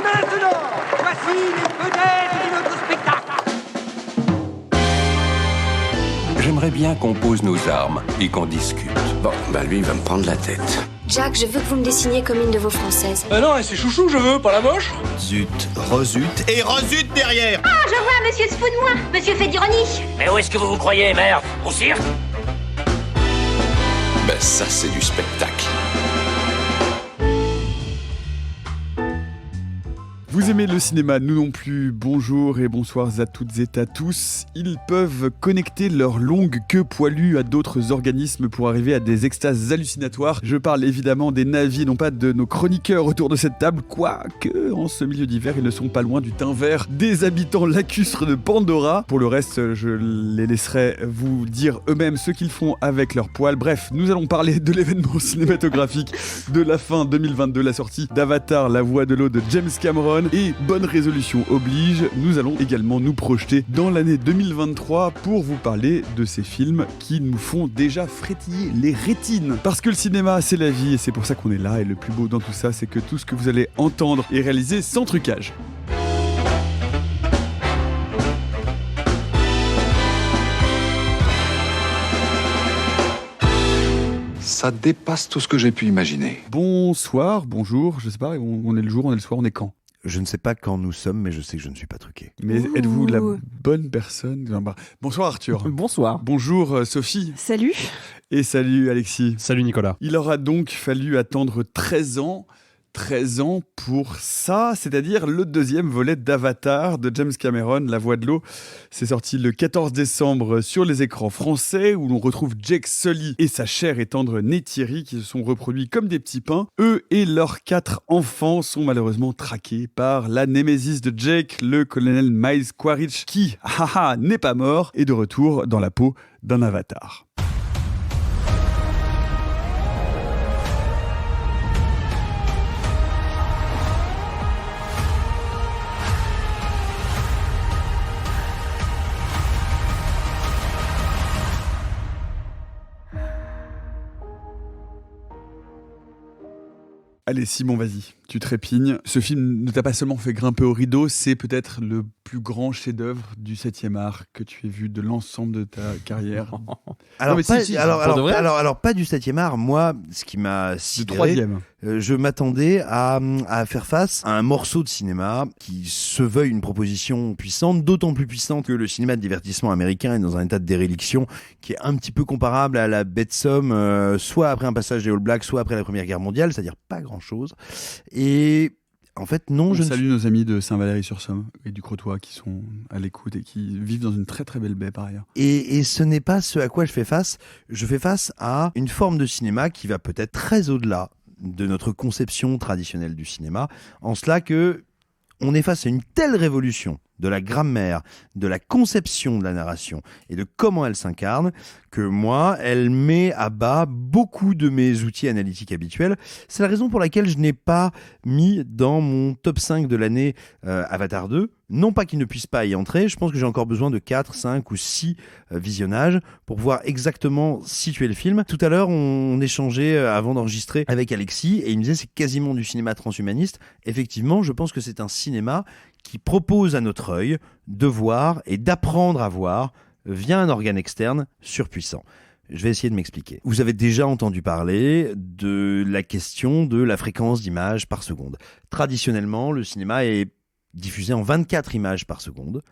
Et maintenant, voici les vedettes de notre spectacle. J'aimerais bien qu'on pose nos armes et qu'on discute. Bon, lui, il va me prendre la tête. Jack, je veux que vous me dessiniez comme une de vos françaises. Non, c'est chouchou, je veux, pas la moche. Zut, rezut et rezut derrière. Ah, je vois, monsieur se fout de moi. Monsieur fait d'ironie. Mais où est-ce que vous vous croyez, merde? Au cirque? Ça, c'est du spectacle. Vous aimez le cinéma, nous non plus. Bonjour et bonsoir à toutes et à tous. Ils peuvent connecter leur longue queue poilue à d'autres organismes pour arriver à des extases hallucinatoires. Je parle évidemment des navis, non pas de nos chroniqueurs autour de cette table, quoique en ce milieu d'hiver, ils ne sont pas loin du teint vert des habitants lacustres de Pandora. Pour le reste, je les laisserai vous dire eux-mêmes ce qu'ils font avec leurs poils. Bref, nous allons parler de l'événement cinématographique de la fin 2022, la sortie d'Avatar, la voix de l'eau de James Cameron. Et bonne résolution oblige, nous allons également nous projeter dans l'année 2023 pour vous parler de ces films qui nous font déjà frétiller les rétines. Parce que le cinéma, c'est la vie et c'est pour ça qu'on est là. Et le plus beau dans tout ça, c'est que tout ce que vous allez entendre est réalisé sans trucage. Ça dépasse tout ce que j'ai pu imaginer. Bonsoir, bonjour, je sais pas, on est le jour, on est le soir, on est quand ? Je ne sais pas quand nous sommes, mais je sais que je ne suis pas truqué. Mais êtes-vous la bonne personne ? Bonsoir Arthur. Bonsoir. Bonjour Sophie. Salut. Et salut Alexis. Salut Nicolas. Il aura donc fallu attendre 13 ans pour ça, c'est-à-dire le deuxième volet d'Avatar de James Cameron, La Voix de l'eau. C'est sorti le 14 décembre sur les écrans français où l'on retrouve Jake Sully et sa chère et tendre Neytiri qui se sont reproduits comme des petits pains. Eux et leurs 4 enfants sont malheureusement traqués par la némésis de Jake, le colonel Miles Quaritch qui, n'est pas mort et de retour dans la peau d'un avatar. Allez Simon, vas-y, tu trépignes. Ce film ne t'a pas seulement fait grimper au rideau, c'est peut-être le plus grand chef-d'œuvre du 7e art que tu aies vu de l'ensemble de ta carrière. Alors, non, pas du 7e art. Moi, ce qui m'a sidéré, du 3e. Je m'attendais à faire face à un morceau de cinéma qui se veuille une proposition puissante, d'autant plus puissante que le cinéma de divertissement américain est dans un état de déréliction qui est un petit peu comparable à la bête somme, soit après un passage des All Blacks, soit après la Première Guerre mondiale, c'est-à-dire pas grand-chose. Et en fait, non, je salue nos amis de Saint-Valery-sur-Somme et du Crotoy qui sont à l'écoute et qui vivent dans une très très belle baie par ailleurs. Et ce n'est pas ce à quoi je fais face. Je fais face à une forme de cinéma qui va peut-être très au-delà de notre conception traditionnelle du cinéma, en cela que on est face à une telle révolution de la grammaire, de la conception de la narration et de comment elle s'incarne, que moi, elle met à bas beaucoup de mes outils analytiques habituels. C'est la raison pour laquelle je n'ai pas mis dans mon top 5 de l'année Avatar 2. Non pas qu'il ne puisse pas y entrer, je pense que j'ai encore besoin de 4, 5 ou 6 visionnages pour pouvoir exactement situer le film. Tout à l'heure, on échangeait avant d'enregistrer avec Alexis et il me disait c'est quasiment du cinéma transhumaniste. Effectivement, je pense que c'est un cinéma qui propose à notre œil de voir et d'apprendre à voir via un organe externe surpuissant. Je vais essayer de m'expliquer. Vous avez déjà entendu parler de la question de la fréquence d'images par seconde. Traditionnellement, le cinéma est diffusé en 24 images par seconde.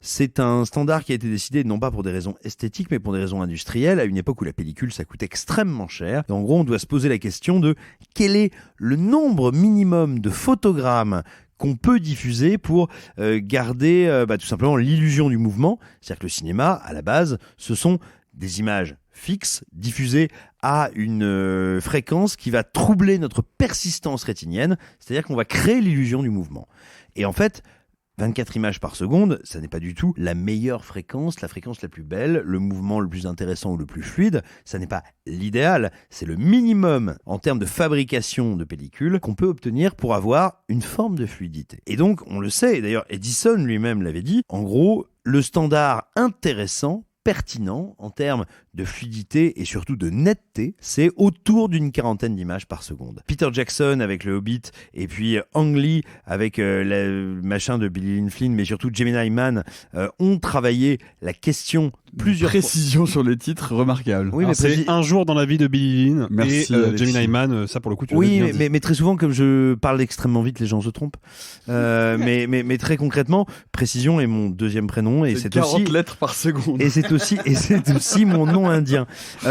C'est un standard qui a été décidé non pas pour des raisons esthétiques, mais pour des raisons industrielles, à une époque où la pellicule, ça coûte extrêmement cher. Et en gros, on doit se poser la question de quel est le nombre minimum de photogrammes qu'on peut diffuser pour garder tout simplement l'illusion du mouvement. C'est-à-dire que le cinéma, à la base, ce sont des images fixes, diffusées à une fréquence qui va troubler notre persistance rétinienne, c'est-à-dire qu'on va créer l'illusion du mouvement. Et en fait, 24 images par seconde, ça n'est pas du tout la meilleure fréquence, la fréquence la plus belle, le mouvement le plus intéressant ou le plus fluide. Ça n'est pas l'idéal, c'est le minimum en termes de fabrication de pellicules qu'on peut obtenir pour avoir une forme de fluidité. Et donc, on le sait, et d'ailleurs Edison lui-même l'avait dit, en gros, le standard intéressant pertinent en termes de fluidité et surtout de netteté, c'est autour d'une 40aine d'images par seconde. Peter Jackson avec le Hobbit et puis Ang Lee avec le machin de Billy Lynn Flynn, mais surtout Gemini Man ont travaillé la question plusieurs précision sur les titres remarquable. Oui, mais c'est un jour dans la vie de Billy Lynn. Merci, et Gemini Man, ça pour le coup tu oui, l'as bien mais très souvent comme je parle extrêmement vite, les gens se trompent. mais très concrètement, précision est mon deuxième prénom et c'est 40 aussi lettres par seconde. Et c'est aussi mon nom indien.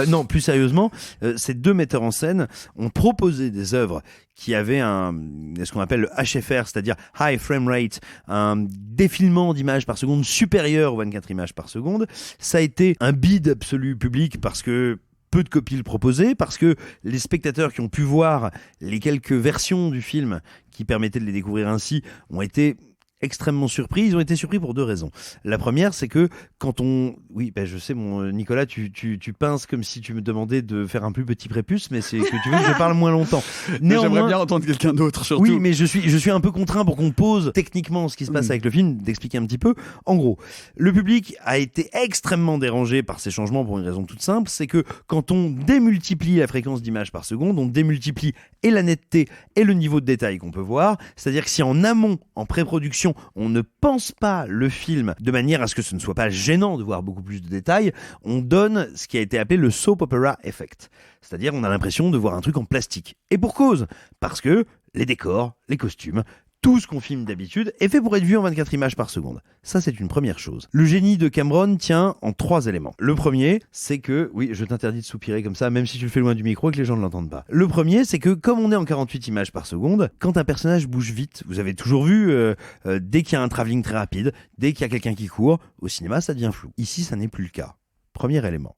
Non, plus sérieusement, ces deux metteurs en scène ont proposé des œuvres qui avaient ce qu'on appelle le HFR, c'est-à-dire High Frame Rate, un défilement d'images par seconde supérieur aux 24 images par seconde. Ça a été un bide absolu public parce que peu de copies le proposaient, parce que les spectateurs qui ont pu voir les quelques versions du film qui permettaient de les découvrir ainsi ont été extrêmement surpris. Ils ont été surpris pour deux raisons. La première, c'est que quand on... Oui, je sais, mon Nicolas, tu pinces comme si tu me demandais de faire un plus petit prépuce, mais c'est que tu veux que je parle moins longtemps. Néanmoins, j'aimerais bien entendre quelqu'un d'autre, surtout. Oui, mais je suis un peu contraint pour qu'on pose techniquement ce qui se passe avec le film, d'expliquer un petit peu. En gros, le public a été extrêmement dérangé par ces changements pour une raison toute simple, c'est que quand on démultiplie la fréquence d'images par seconde, on démultiplie et la netteté et le niveau de détail qu'on peut voir. C'est-à-dire que si en amont, en pré-production, on ne pense pas le film de manière à ce que ce ne soit pas gênant de voir beaucoup plus de détails, on donne ce qui a été appelé le soap opera effect. C'est-à-dire on a l'impression de voir un truc en plastique. Et pour cause, parce que les décors, les costumes, tout ce qu'on filme d'habitude est fait pour être vu en 24 images par seconde. Ça, c'est une première chose. Le génie de Cameron tient en 3 éléments. Le premier, c'est que... Oui, je t'interdis de soupirer comme ça, même si tu le fais loin du micro et que les gens ne l'entendent pas. Le premier, c'est que comme on est en 48 images par seconde, quand un personnage bouge vite, vous avez toujours vu, dès qu'il y a un travelling très rapide, dès qu'il y a quelqu'un qui court, au cinéma, ça devient flou. Ici, ça n'est plus le cas. Premier élément.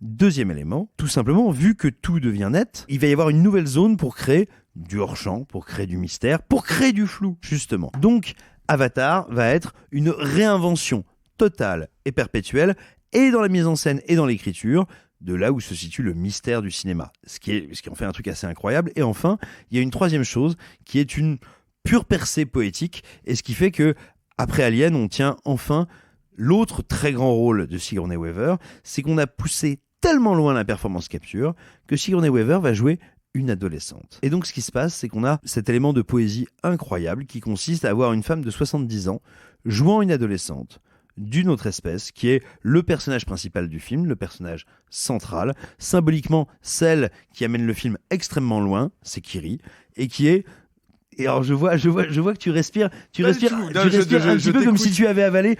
Deuxième élément, tout simplement, vu que tout devient net, il va y avoir une nouvelle zone pour créer du hors-champ, pour créer du mystère, pour créer du flou, justement. Donc, Avatar va être une réinvention totale et perpétuelle, et dans la mise en scène et dans l'écriture, de là où se situe le mystère du cinéma. Ce qui en fait un truc assez incroyable. Et enfin, il y a une troisième chose, qui est une pure percée poétique, et ce qui fait que, après Alien, on tient enfin l'autre très grand rôle de Sigourney Weaver, c'est qu'on a poussé tellement loin la performance capture que Sigourney Weaver va jouer une adolescente. Et donc ce qui se passe, c'est qu'on a cet élément de poésie incroyable qui consiste à avoir une femme de 70 ans jouant une adolescente d'une autre espèce, qui est le personnage principal du film, le personnage central, symboliquement celle qui amène le film extrêmement loin, c'est Kiri, et qui est... Et alors je vois que tu respires un petit peu comme si tu avais avalé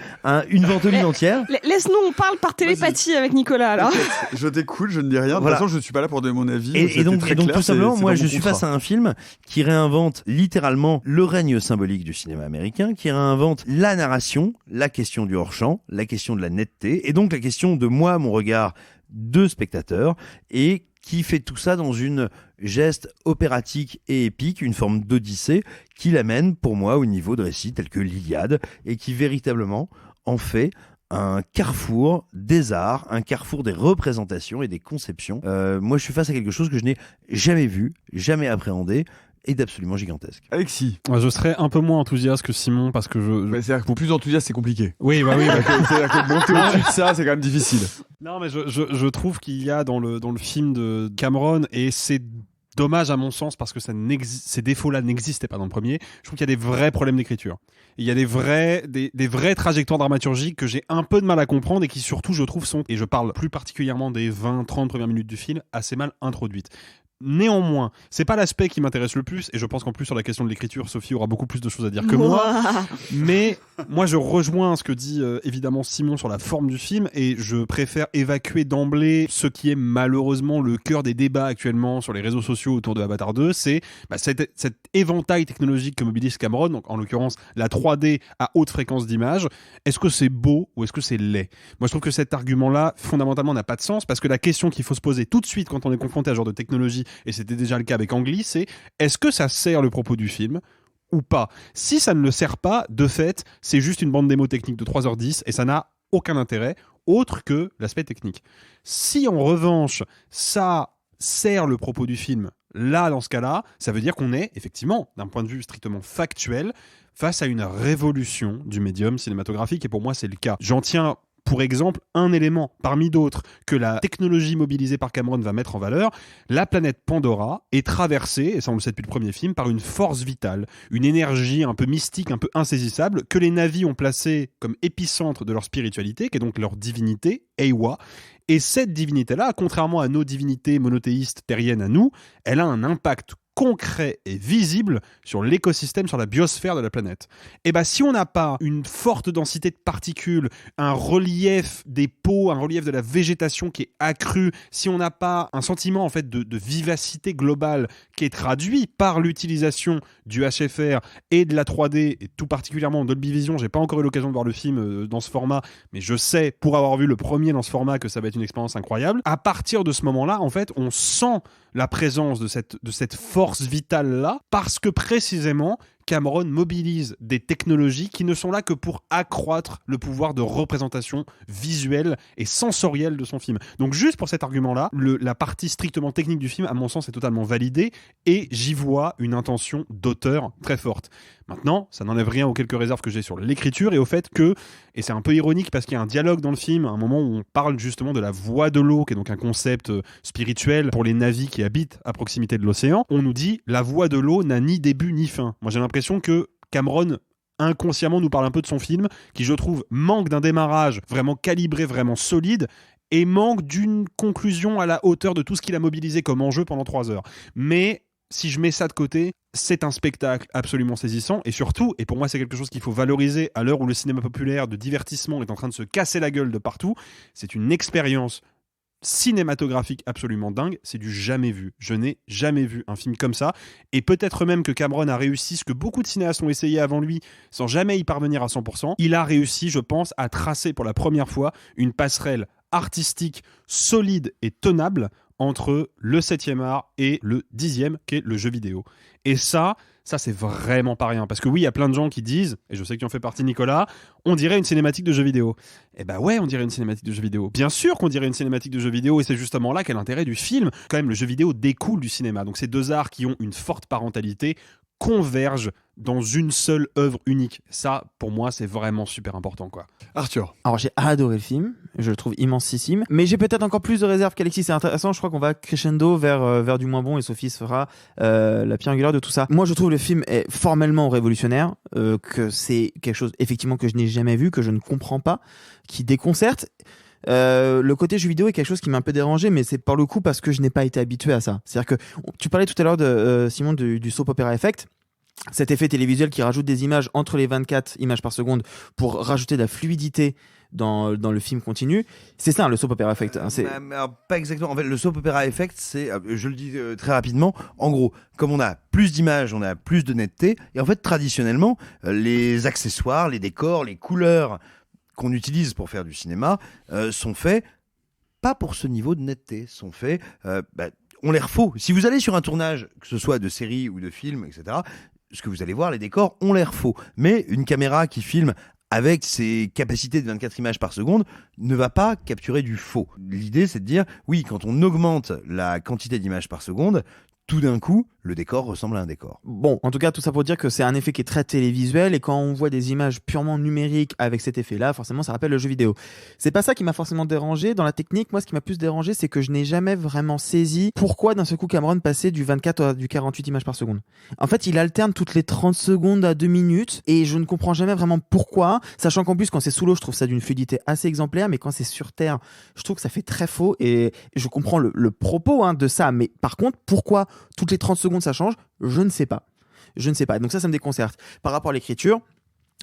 une ventoline entière. Laisse-nous, on parle par télépathie avec Nicolas là. Je t'écoute, je ne dis rien. Voilà. De toute façon, je ne suis pas là pour donner mon avis. Et donc tout simplement, moi je suis contrat. face à un film qui réinvente littéralement le règne symbolique du cinéma américain, qui réinvente la narration, la question du hors-champ, la question de la netteté, et donc la question de moi, mon regard de spectateur, et qui fait tout ça dans une geste opératique et épique, une forme d'odyssée qui l'amène pour moi au niveau de récits tels que l'Iliade et qui véritablement en fait un carrefour des arts, un carrefour des représentations et des conceptions. Moi je suis face à quelque chose que je n'ai jamais vu, jamais appréhendé et d'absolument gigantesque. Alexis, je serais un peu moins enthousiaste que Simon parce que c'est-à-dire que pour plus enthousiaste, c'est compliqué. Oui. C'est-à-dire que monter au-dessus de ça, c'est quand même difficile. Non, mais je trouve qu'il y a dans le film de Cameron, et c'est dommage à mon sens parce que ces défauts-là n'existaient pas dans le premier. Je trouve qu'il y a des vrais problèmes d'écriture. Il y a des vraies trajectoires dramaturgiques que j'ai un peu de mal à comprendre et qui surtout, je trouve, et je parle plus particulièrement des 20-30 premières minutes du film, assez mal introduites. Néanmoins, c'est pas l'aspect qui m'intéresse le plus, et je pense qu'en plus sur la question de l'écriture, Sophie aura beaucoup plus de choses à dire que moi. Mais moi, je rejoins ce que dit évidemment Simon sur la forme du film, et je préfère évacuer d'emblée ce qui est malheureusement le cœur des débats actuellement sur les réseaux sociaux autour de Avatar 2, c'est cet éventail technologique que mobilise Cameron, donc en l'occurrence la 3D à haute fréquence d'image. Est-ce que c'est beau ou est-ce que c'est laid ? Moi, je trouve que cet argument-là, fondamentalement, n'a pas de sens, parce que la question qu'il faut se poser tout de suite quand on est confronté à ce genre de technologie, et c'était déjà le cas avec Ang Lee, c'est est-ce que ça sert le propos du film ou pas ? Si ça ne le sert pas, de fait, c'est juste une bande démo technique de 3h10 et ça n'a aucun intérêt autre que l'aspect technique. Si en revanche, ça sert le propos du film, là, dans ce cas-là, ça veut dire qu'on est, effectivement, d'un point de vue strictement factuel, face à une révolution du médium cinématographique, et pour moi, c'est le cas. J'en tiens pour exemple un élément parmi d'autres que la technologie mobilisée par Cameron va mettre en valeur. La planète Pandora est traversée, et ça on le sait depuis le premier film, par une force vitale, une énergie un peu mystique, un peu insaisissable, que les Na'vi ont placée comme épicentre de leur spiritualité, qui est donc leur divinité, Eywa. Et cette divinité-là, contrairement à nos divinités monothéistes terriennes à nous, elle a un impact concret et visible sur l'écosystème, sur la biosphère de la planète. Et bien, si on n'a pas une forte densité de particules, un relief des peaux, un relief de la végétation qui est accru, si on n'a pas un sentiment en fait de vivacité globale qui est traduit par l'utilisation du HFR et de la 3D, et tout particulièrement en Dolby Vision, j'ai pas encore eu l'occasion de voir le film dans ce format, mais je sais, pour avoir vu le premier dans ce format, que ça va être une expérience incroyable. À partir de ce moment-là, en fait, on sent la présence de cette force vitale-là, parce que précisément, Cameron mobilise des technologies qui ne sont là que pour accroître le pouvoir de représentation visuelle et sensorielle de son film. Donc juste pour cet argument-là, la partie strictement technique du film, à mon sens, est totalement validée, et j'y vois une intention d'auteur très forte. Maintenant, ça n'enlève rien aux quelques réserves que j'ai sur l'écriture et au fait que, et c'est un peu ironique parce qu'il y a un dialogue dans le film, à un moment où on parle justement de la voie de l'eau, qui est donc un concept spirituel pour les Na'vi qui habitent à proximité de l'océan, on nous dit la voie de l'eau n'a ni début ni fin. Moi j'ai l'impression que Cameron inconsciemment nous parle un peu de son film, qui je trouve manque d'un démarrage vraiment calibré, vraiment solide, et manque d'une conclusion à la hauteur de tout ce qu'il a mobilisé comme enjeu pendant 3 heures. Mais si je mets ça de côté, c'est un spectacle absolument saisissant, et surtout, et pour moi c'est quelque chose qu'il faut valoriser à l'heure où le cinéma populaire de divertissement est en train de se casser la gueule de partout, c'est une expérience cinématographique absolument dingue, c'est du jamais vu. Je n'ai jamais vu un film comme ça, et peut-être même que Cameron a réussi ce que beaucoup de cinéastes ont essayé avant lui sans jamais y parvenir à 100%. Il a réussi, je pense, à tracer pour la première fois une passerelle artistique solide et tenable entre le 7e art et le 10e, qui est le jeu vidéo. Et ça c'est vraiment pas rien. Parce que oui, il y a plein de gens qui disent, et je sais que tu en fais partie Nicolas, on dirait une cinématique de jeu vidéo. Eh ben ouais, on dirait une cinématique de jeu vidéo. Bien sûr qu'on dirait une cinématique de jeu vidéo, et c'est justement là qu'est l'intérêt du film. Quand même, le jeu vidéo découle du cinéma. Donc ces deux arts qui ont une forte parentalité convergent dans une seule œuvre unique. Ça, pour moi, c'est vraiment super important, quoi. Arthur. Alors, j'ai adoré le film. Je le trouve immensissime. Mais j'ai peut-être encore plus de réserves qu'Alexis. C'est intéressant. Je crois qu'on va crescendo vers du moins bon, et Sophie se fera la pierre angulaire de tout ça. Moi, je trouve le film est formellement révolutionnaire, que c'est quelque chose, effectivement, que je n'ai jamais vu, que je ne comprends pas, qui déconcerte. Le côté jeu vidéo est quelque chose qui m'a un peu dérangé, mais c'est par le coup parce que je n'ai pas été habitué à ça. C'est-à-dire que tu parlais tout à l'heure de Simon du soap opera effect, cet effet télévisuel qui rajoute des images entre les 24 images par seconde pour rajouter de la fluidité dans le film continu. C'est ça, le soap opera effect. Alors, pas exactement. En fait, le soap opera effect, c'est, je le dis très rapidement, en gros, comme on a plus d'images, on a plus de netteté, et en fait, traditionnellement, les accessoires, les décors, les couleurs qu'on utilise pour faire du cinéma sont faits pas pour ce niveau de netteté, sont faits, on les refaut. Si vous allez sur un tournage, que ce soit de série ou de film, etc., ce que vous allez voir, les décors, on les refaut. Mais une caméra qui filme avec ses capacités de 24 images par seconde ne va pas capturer du faux. L'idée, c'est de dire, oui, quand on augmente la quantité d'images par seconde, tout d'un coup, le décor ressemble à un décor. Bon, en tout cas, tout ça pour dire que c'est un effet qui est très télévisuel, et quand on voit des images purement numériques avec cet effet-là, forcément, ça rappelle le jeu vidéo. C'est pas ça qui m'a forcément dérangé. Dans la technique, moi, ce qui m'a plus dérangé, c'est que je n'ai jamais vraiment saisi pourquoi d'un seul coup Cameron passait du 24 à du 48 images par seconde. En fait, il alterne toutes les 30 secondes à 2 minutes, et je ne comprends jamais vraiment pourquoi, sachant qu'en plus, quand c'est sous l'eau, je trouve ça d'une fluidité assez exemplaire, mais quand c'est sur Terre, je trouve que ça fait très faux, et je comprends le propos de ça, mais par contre, pourquoi toutes les 30 secondes ça change, je ne sais pas. Donc ça me déconcerte. Par rapport à l'écriture,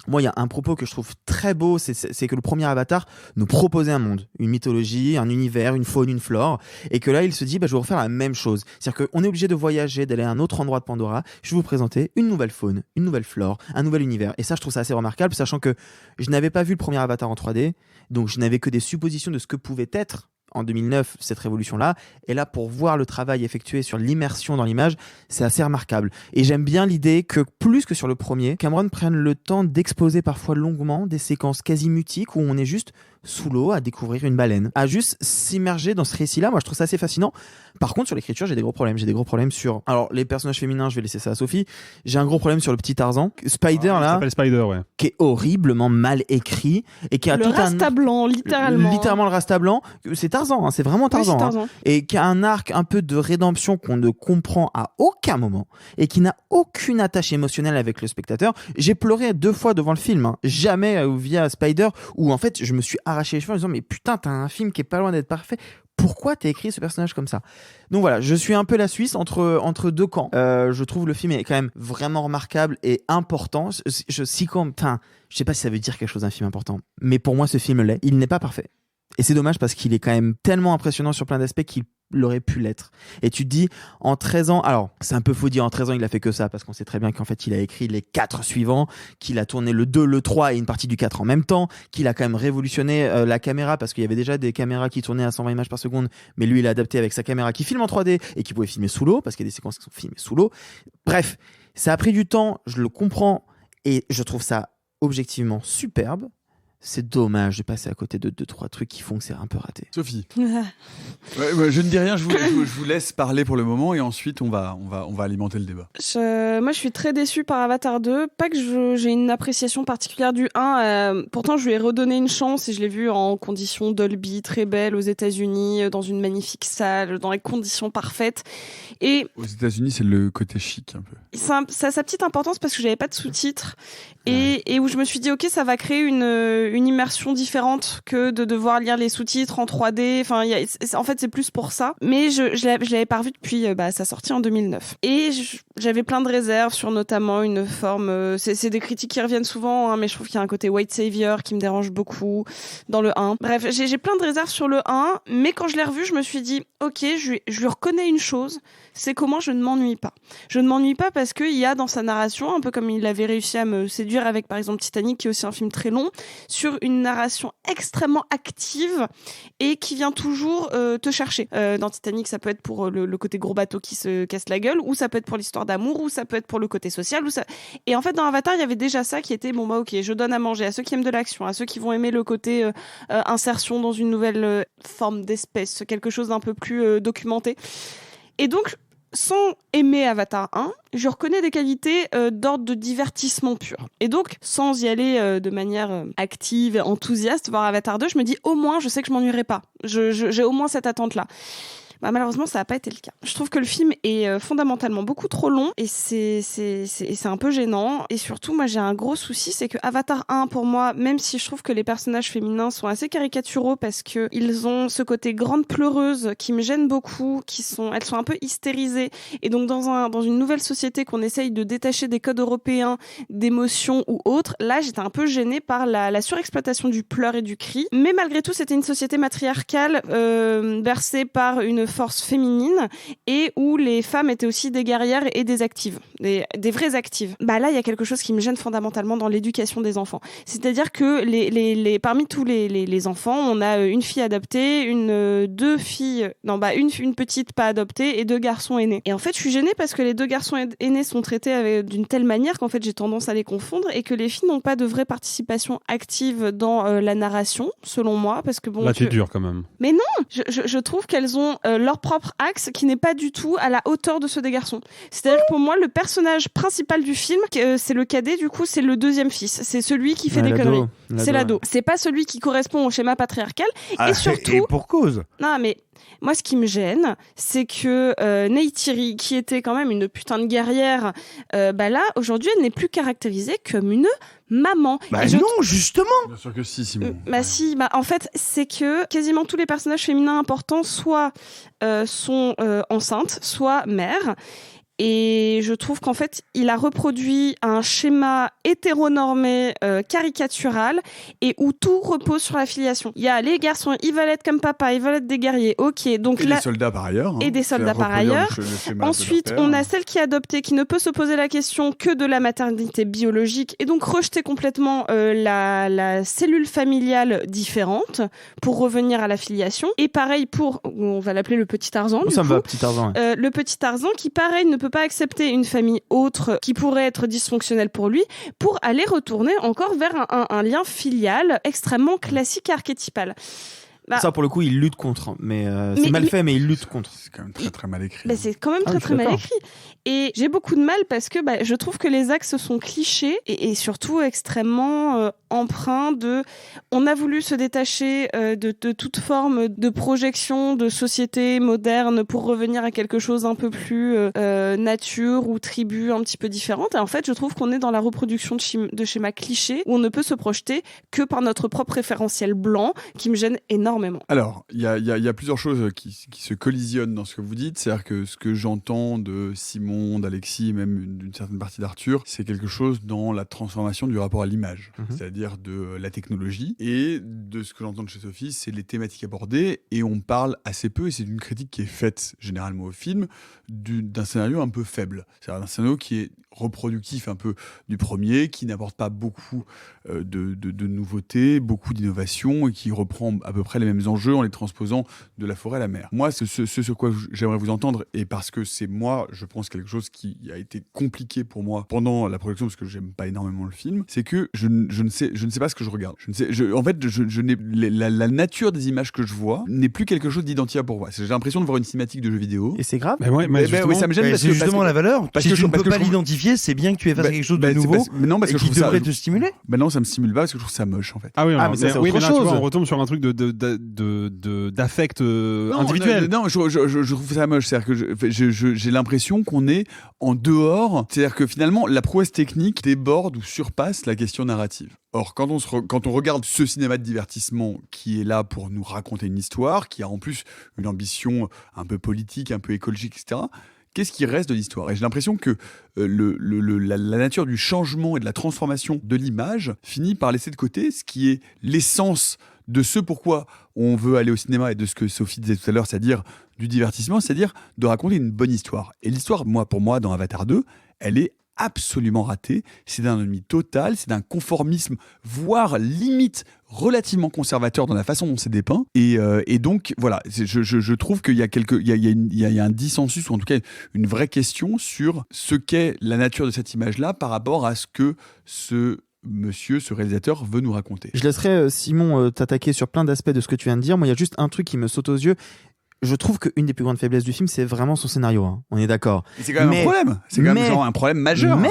moi, il y a un propos que je trouve très beau, c'est que le premier Avatar nous proposait un monde, une mythologie, un univers, une faune, une flore, et que là, il se dit, je vais refaire la même chose. C'est-à-dire qu'on est obligé de voyager, d'aller à un autre endroit de Pandora, je vais vous présenter une nouvelle faune, une nouvelle flore, un nouvel univers. Et ça, je trouve ça assez remarquable, sachant que je n'avais pas vu le premier Avatar en 3D, donc je n'avais que des suppositions de ce que pouvait être en 2009, cette révolution-là. Et là, pour voir le travail effectué sur l'immersion dans l'image, c'est assez remarquable. Et j'aime bien l'idée que, plus que sur le premier, Cameron prenne le temps d'exposer parfois longuement des séquences quasi mutiques où on est juste sous l'eau à découvrir une baleine, à juste s'immerger dans ce récit-là. Moi, je trouve ça assez fascinant. Par contre, sur l'écriture, j'ai des gros problèmes. J'ai des gros problèmes sur... Alors, les personnages féminins, je vais laisser ça à Sophie. J'ai un gros problème sur le petit Tarzan. Spider, il s'appelle Spider, ouais. Qui est horriblement mal écrit et qui a le tout rasta blanc, littéralement. Littéralement le rasta blanc. C'est Tarzan, hein, c'est vraiment Tarzan. Oui, c'est Tarzan. Et qui a un arc un peu de rédemption qu'on ne comprend à aucun moment et qui n'a aucune attache émotionnelle avec le spectateur. J'ai pleuré 2 fois devant le film, hein. Jamais via Spider, où en fait je me suis arraché les cheveux en disant mais putain, t'as un film qui est pas loin d'être parfait. Pourquoi t'as écrit ce personnage comme ça? Donc voilà, je suis un peu la Suisse entre deux camps. Je trouve le film est quand même vraiment remarquable et important. Je sais pas si ça veut dire quelque chose d'un film important, mais pour moi ce film l'est. Il n'est pas parfait. Et c'est dommage parce qu'il est quand même tellement impressionnant sur plein d'aspects qu'il l'aurait pu l'être. Et tu te dis, en 13 ans, alors c'est un peu faux dire en 13 ans il a fait que ça, parce qu'on sait très bien qu'en fait il a écrit les 4 suivants, qu'il a tourné le 2, le 3 et une partie du 4 en même temps, qu'il a quand même révolutionné la caméra, parce qu'il y avait déjà des caméras qui tournaient à 120 images par seconde, mais lui il a adapté avec sa caméra qui filme en 3D et qui pouvait filmer sous l'eau, parce qu'il y a des séquences qui sont filmées sous l'eau. Bref, ça a pris du temps, je le comprends, et je trouve ça objectivement superbe. C'est dommage de passer à côté de 2-3 trucs qui font que c'est un peu raté. Sophie. Je ne dis rien, je vous laisse parler pour le moment et ensuite on va alimenter le débat. Moi je suis très déçue par Avatar 2. Pas que j'ai une appréciation particulière du 1. Pourtant je lui ai redonné une chance et je l'ai vu en conditions Dolby, très belle aux États-Unis, dans une magnifique salle, dans les conditions parfaites. Et aux États-Unis, c'est le côté chic un peu. Ça a sa petite importance parce que j'avais pas de sous-titres et où je me suis dit ok, ça va créer une immersion différente que de devoir lire les sous-titres en 3D. Enfin, en fait, c'est plus pour ça. Mais je l'avais pas revu depuis sa sortie en 2009. Et j'avais plein de réserves sur notamment une forme... c'est des critiques qui reviennent souvent, hein, mais je trouve qu'il y a un côté white savior qui me dérange beaucoup dans le 1. Bref, j'ai plein de réserves sur le 1, mais quand je l'ai revu, je me suis dit, ok, je lui reconnais une chose, c'est comment je ne m'ennuie pas. Je ne m'ennuie pas parce qu'il y a dans sa narration, un peu comme il avait réussi à me séduire avec par exemple Titanic, qui est aussi un film très long, sur une narration extrêmement active et qui vient toujours te chercher. Dans Titanic, ça peut être pour le côté gros bateau qui se casse la gueule, ou ça peut être pour l'histoire d'amour, ou ça peut être pour le côté social. Et en fait, dans Avatar, il y avait déjà ça qui était, ok, je donne à manger à ceux qui aiment de l'action, à ceux qui vont aimer le côté insertion dans une nouvelle forme d'espèce, quelque chose d'un peu plus documenté. Et donc, sans aimer Avatar 1, je reconnais des qualités d'ordre de divertissement pur. Et donc, sans y aller de manière active et enthousiaste voir Avatar 2, je me dis au moins, je sais que je m'ennuierai pas. J'ai au moins cette attente-là. Malheureusement, ça n'a pas été le cas. Je trouve que le film est fondamentalement beaucoup trop long et c'est un peu gênant. Et surtout, moi, j'ai un gros souci, c'est que Avatar 1, pour moi, même si je trouve que les personnages féminins sont assez caricaturaux parce que ils ont ce côté grande pleureuse qui me gêne beaucoup, elles sont un peu hystérisées. Et donc, dans une nouvelle société qu'on essaye de détacher des codes européens, d'émotions ou autres, là, j'étais un peu gênée par la surexploitation du pleur et du cri. Mais malgré tout, c'était une société matriarcale bercée par une force féminine et où les femmes étaient aussi des guerrières et des actives, des vraies actives. Là, il y a quelque chose qui me gêne fondamentalement dans l'éducation des enfants. C'est-à-dire que parmi tous les enfants, on a une fille adoptée, deux filles, une petite pas adoptée et 2 garçons aînés. Et en fait, je suis gênée parce que les 2 garçons aînés sont traités d'une telle manière qu'en fait, j'ai tendance à les confondre et que les filles n'ont pas de vraie participation active dans la narration, selon moi, parce que Là, tu es dur quand même. Mais non, je trouve qu'elles ont leur propre axe qui n'est pas du tout à la hauteur de ceux des garçons. C'est-à-dire que pour moi, le personnage principal du film, c'est le cadet, du coup, c'est le 2e fils. C'est celui qui fait des conneries. C'est l'ado. C'est pas celui qui correspond au schéma patriarcal. Et surtout... Et pour cause. Non, mais... Moi, ce qui me gêne, c'est que Neytiri, qui était quand même une putain de guerrière, là, aujourd'hui, elle n'est plus caractérisée comme une maman. Justement. Bien sûr que si, Simon. En fait, c'est que quasiment tous les personnages féminins importants soit sont enceintes, soit mères. Et je trouve qu'en fait, il a reproduit un schéma hétéronormé, caricatural, et où tout repose sur la filiation. Il y a les garçons, ils veulent être comme papa, ils veulent être des guerriers, ok. Donc et des soldats par ailleurs. Et des soldats par ailleurs. Ensuite, on a celle qui est adoptée, qui ne peut se poser la question que de la maternité biologique, et donc rejeter complètement la cellule familiale différente pour revenir à la filiation. Et pareil pour, on va l'appeler le petit Tarzan. Ça me va, petit Tarzan. Le petit Tarzan qui, pareil, ne peut peut pas accepter une famille autre qui pourrait être dysfonctionnelle pour lui pour aller retourner encore vers un lien filial extrêmement classique et archétypal. Ça, pour le coup, il lutte contre. Mais c'est mal fait, mais il lutte contre. C'est quand même très très mal écrit. C'est quand même très mal écrit. Et j'ai beaucoup de mal parce que je trouve que les axes sont clichés et surtout extrêmement empreints de... On a voulu se détacher de toute forme de projection de société moderne pour revenir à quelque chose un peu plus nature ou tribu un petit peu différente. Et en fait, je trouve qu'on est dans la reproduction de schémas clichés où on ne peut se projeter que par notre propre référentiel blanc qui me gêne énormément. Alors, il y a plusieurs choses qui se collisionnent dans ce que vous dites. C'est-à-dire que ce que j'entends de Simon, d'Alexis, même d'une certaine partie d'Arthur, c'est quelque chose dans la transformation du rapport à l'image, c'est-à-dire de la technologie. Et de ce que j'entends de chez Sophie, c'est les thématiques abordées. Et on parle assez peu, et c'est une critique qui est faite généralement au film, d'un scénario un peu faible. C'est-à-dire un scénario qui est reproductif un peu du premier, qui n'apporte pas beaucoup de nouveautés, beaucoup d'innovations, et qui reprend à peu près les mêmes enjeux en les transposant de la forêt à la mer. Moi, ce sur quoi j'aimerais vous entendre, et parce que c'est moi, je pense, quelque chose qui a été compliqué pour moi pendant la production, parce que j'aime pas énormément le film, c'est que je ne sais pas ce que je regarde. En fait, la nature des images que je vois n'est plus quelque chose d'identifiable pour moi. J'ai l'impression de voir une cinématique de jeu vidéo. Et c'est grave. Ça me gêne c'est justement la valeur. Si tu ne peux pas l'identifier, c'est bien que tu aies face à quelque chose de nouveau et qui devrait te stimuler. Non, ça me stimule pas parce que je trouve ça moche en fait. Ah oui, mais c'est autre là, chose. tu vois, on retombe sur un truc d'affect individuel. Non, je trouve ça moche. C'est-à-dire que j'ai l'impression qu'on est en dehors. C'est-à-dire que finalement, la prouesse technique déborde ou surpasse la question narrative. Or, quand on regarde ce cinéma de divertissement qui est là pour nous raconter une histoire, qui a en plus une ambition un peu politique, un peu écologique, etc., qu'est-ce qui reste de l'histoire ? Et j'ai l'impression que la nature du changement et de la transformation de l'image finit par laisser de côté ce qui est l'essence de ce pourquoi on veut aller au cinéma et de ce que Sophie disait tout à l'heure, c'est-à-dire du divertissement, c'est-à-dire de raconter une bonne histoire. Et l'histoire, pour moi, dans Avatar 2, elle est absolument ratée. C'est d'un ennemi total, c'est d'un conformisme, voire limite relativement conservateur dans la façon dont c'est dépeint. Et donc, voilà, je trouve qu'il y a un dissensus, ou en tout cas une vraie question sur ce qu'est la nature de cette image-là par rapport à ce que ce réalisateur veut nous raconter. Je laisserai Simon t'attaquer sur plein d'aspects de ce que tu viens de dire. Moi, il y a juste un truc qui me saute aux yeux. Je trouve qu'une des plus grandes faiblesses du film, c'est vraiment son scénario. Hein. On est d'accord. Et c'est quand même un problème. C'est quand même un problème majeur. Mais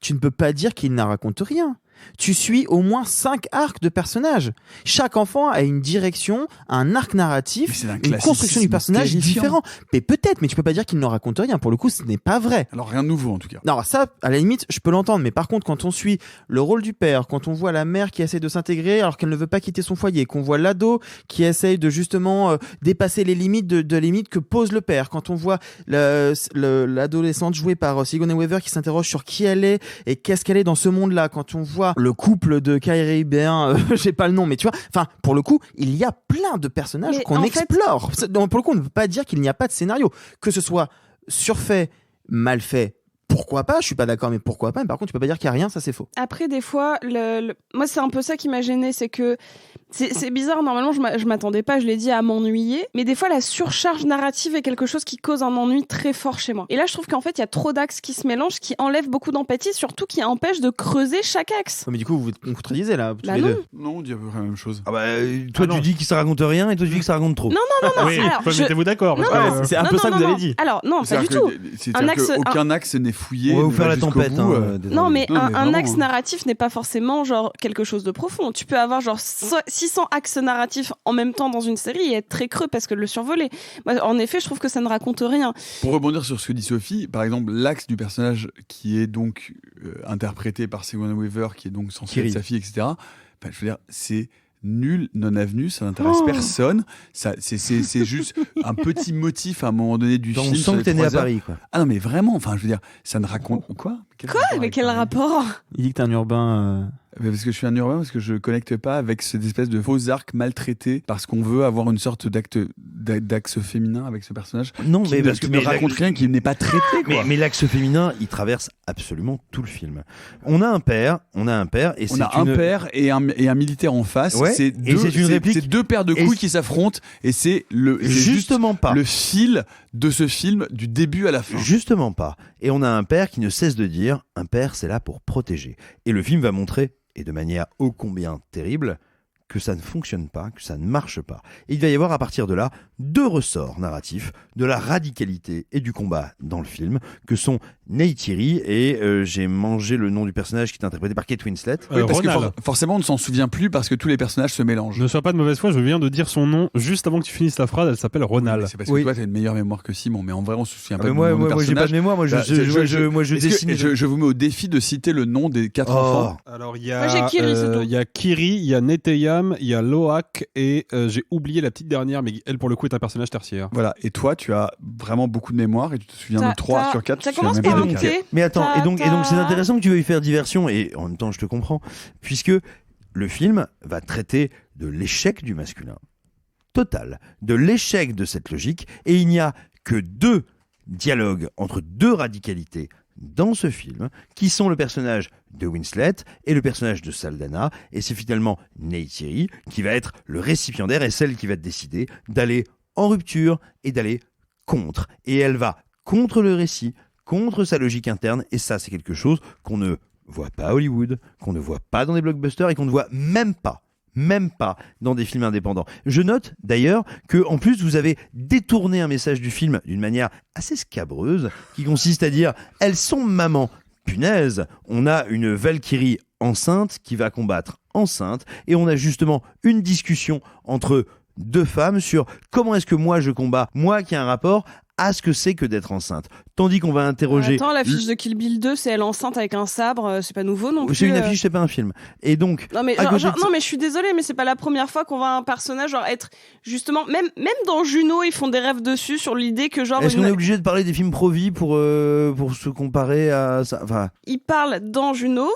tu ne peux pas dire qu'il ne raconte rien. Tu suis au moins 5 arcs de personnages. Chaque enfant a une direction, un arc narratif, une construction du personnage différent. Mais peut-être, mais tu peux pas dire qu'il ne raconte rien. Pour le coup, ce n'est pas vrai. Alors rien de nouveau en tout cas. Non, ça, à la limite, je peux l'entendre. Mais par contre, quand on suit le rôle du père, quand on voit la mère qui essaie de s'intégrer alors qu'elle ne veut pas quitter son foyer, qu'on voit l'ado qui essaye de justement dépasser les limites de limites que pose le père, quand on voit l'adolescente jouée par Sigourney Weaver qui s'interroge sur qui elle est et qu'est-ce qu'elle est dans ce monde-là, quand on voit le couple de Kyrie Béin, j'ai pas le nom, mais tu vois, enfin, pour le coup, il y a plein de personnages qu'on explore. Donc, pour le coup, on ne peut pas dire qu'il n'y a pas de scénario. Que ce soit surfait, mal fait, pourquoi pas, je suis pas d'accord, mais pourquoi pas, mais par contre, tu peux pas dire qu'il y a rien, ça c'est faux. Après, des fois, moi, c'est un peu ça qui m'a gênée, c'est que c'est bizarre, normalement, je m'attendais pas, je l'ai dit, à m'ennuyer, mais des fois, la surcharge narrative est quelque chose qui cause un ennui très fort chez moi. Et là, je trouve qu'en fait, il y a trop d'axes qui se mélangent, qui enlèvent beaucoup d'empathie, surtout qui empêchent de creuser chaque axe. Mais du coup, vous vous contredisez là, tous les non. deux. Non, on dit à peu près la même chose. Ah bah, toi, tu dis qu'il ça raconte rien et toi, tu dis que ça raconte trop. Non. Oui, mettez-vous d'accord. C'est un peu ça que vous avez dit. Alors, non, pas du tout. Aucun axe n'est fouillé. On va vous faire la tempête. Non, mais un axe narratif n'est pas forcément genre quelque chose de profond. Tu peux avoir genre 600 axes narratifs en même temps dans une série et être très creux parce que le survoler. Moi, en effet, je trouve que ça ne raconte rien. Pour rebondir sur ce que dit Sophie, par exemple, l'axe du personnage qui est donc interprété par Sigourney Weaver, qui est donc censé être sa fille, etc. Ben, je veux dire, c'est nul, non avenu, ça n'intéresse personne. C'est juste un petit motif à un moment donné du film. On sent que t'es né à Paris, quoi. Ah non, mais vraiment, enfin, je veux dire, ça ne raconte quoi? Mais quel rapport? Il dit que t'es un urbain. Parce que je suis un urbain, parce que je connecte pas avec cette espèce de faux arc maltraité, parce qu'on veut avoir une sorte d'axe féminin avec ce personnage. Non, qui mais ne, parce qui que ne raconte rien, qui n'est pas traité. Quoi. Mais l'axe féminin, il traverse absolument tout le film. On a un père, et on c'est a un père et un militaire en face. Ouais, c'est deux paires de couilles qui s'affrontent, et c'est justement pas le fil de ce film du début à la fin. Justement pas. Et on a un père qui ne cesse de dire, un père c'est là pour protéger. Et le film va montrer, et de manière ô combien terrible, que ça ne fonctionne pas, que ça ne marche pas. Et il va y avoir à partir de là 2 ressorts narratifs de la radicalité et du combat dans le film, que sont Neytiri et j'ai mangé le nom du personnage qui est interprété par Kate Winslet. Oui, parce que forcément on ne s'en souvient plus parce que tous les personnages se mélangent. Ne sois pas de mauvaise foi, je viens de dire son nom juste avant que tu finisses la phrase, elle s'appelle Ronald. C'est parce que toi tu as une meilleure mémoire que Simon, mais en vrai on se souvient pas du nom du personnage. Moi j'ai pas de mémoire, moi je dessine. Je vous mets au défi de citer le nom des 4 enfants. Alors il y a Kiri, il y a Neteyam, il y a Loak et j'ai oublié la petite dernière, mais elle pour le coup est un personnage tertiaire. Voilà, et toi tu as vraiment beaucoup de mémoire et tu te souviens de 3 sur 4. Ça commence par un T. Mais attends, et donc c'est intéressant que tu veuilles faire diversion, et en même temps je te comprends, puisque le film va traiter de l'échec du masculin. Total. De l'échec de cette logique, et il n'y a que 2 dialogues entre 2 radicalités dans ce film, qui sont le personnage de Winslet et le personnage de Saldana, et c'est finalement Neytiri qui va être le récipiendaire et celle qui va décider d'aller en rupture et d'aller contre. Et elle va contre le récit, contre sa logique interne, et ça c'est quelque chose qu'on ne voit pas à Hollywood, qu'on ne voit pas dans des blockbusters et qu'on ne voit même pas dans des films indépendants. Je note d'ailleurs que en plus vous avez détourné un message du film d'une manière assez scabreuse, qui consiste à dire « elles sont maman ». Punaise, on a une Valkyrie enceinte qui va combattre enceinte, et on a justement une discussion entre 2 femmes sur comment est-ce que moi je combats, moi qui ai un rapport à ce que c'est que d'être enceinte. Tandis qu'on va interroger... Attends, l'affiche de Kill Bill 2, c'est elle enceinte avec un sabre, c'est pas nouveau non plus. C'est une affiche, c'est pas un film. Et donc... Non mais, non mais je suis désolée, mais c'est pas la première fois qu'on voit un personnage être... Justement, même dans Juno, ils font des rêves dessus sur l'idée que genre... Est-ce qu'on est obligé de parler des films pro-vie pour se comparer à ça, enfin... Ils parlent dans Juno...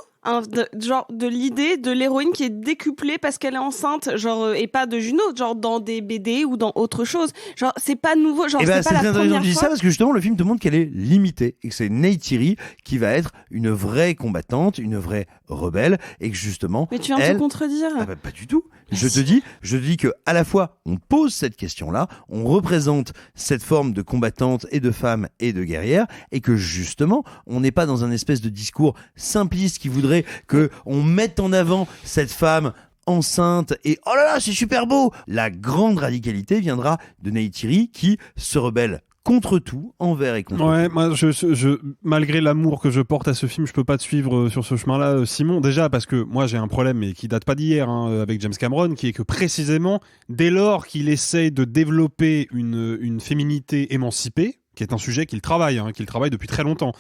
genre de l'idée de l'héroïne qui est décuplée parce qu'elle est enceinte, genre, et pas de Juno, genre dans des BD ou dans autre chose, genre c'est pas nouveau, genre c'est pas la première fois. Je dis ça parce que justement le film te montre qu'elle est limitée et que c'est Neytiri qui va être une vraie combattante, une vraie rebelle, et que justement mais tu viens de te contredire. Pas du tout. Je te dis que à la fois on pose cette question-là, on représente cette forme de combattante et de femme et de guerrière, et que justement on n'est pas dans un espèce de discours simpliste qui voudrait que on mette en avant cette femme enceinte et oh là là c'est super beau. La grande radicalité viendra de Neytiri qui se rebelle contre tout, envers et contre tout. Moi, malgré l'amour que je porte à ce film, je peux pas te suivre sur ce chemin-là, Simon. Déjà parce que moi j'ai un problème, mais qui date pas d'hier, avec James Cameron, qui est que précisément, dès lors qu'il essaye de développer une féminité émancipée, qui est un sujet qu'il travaille depuis très longtemps,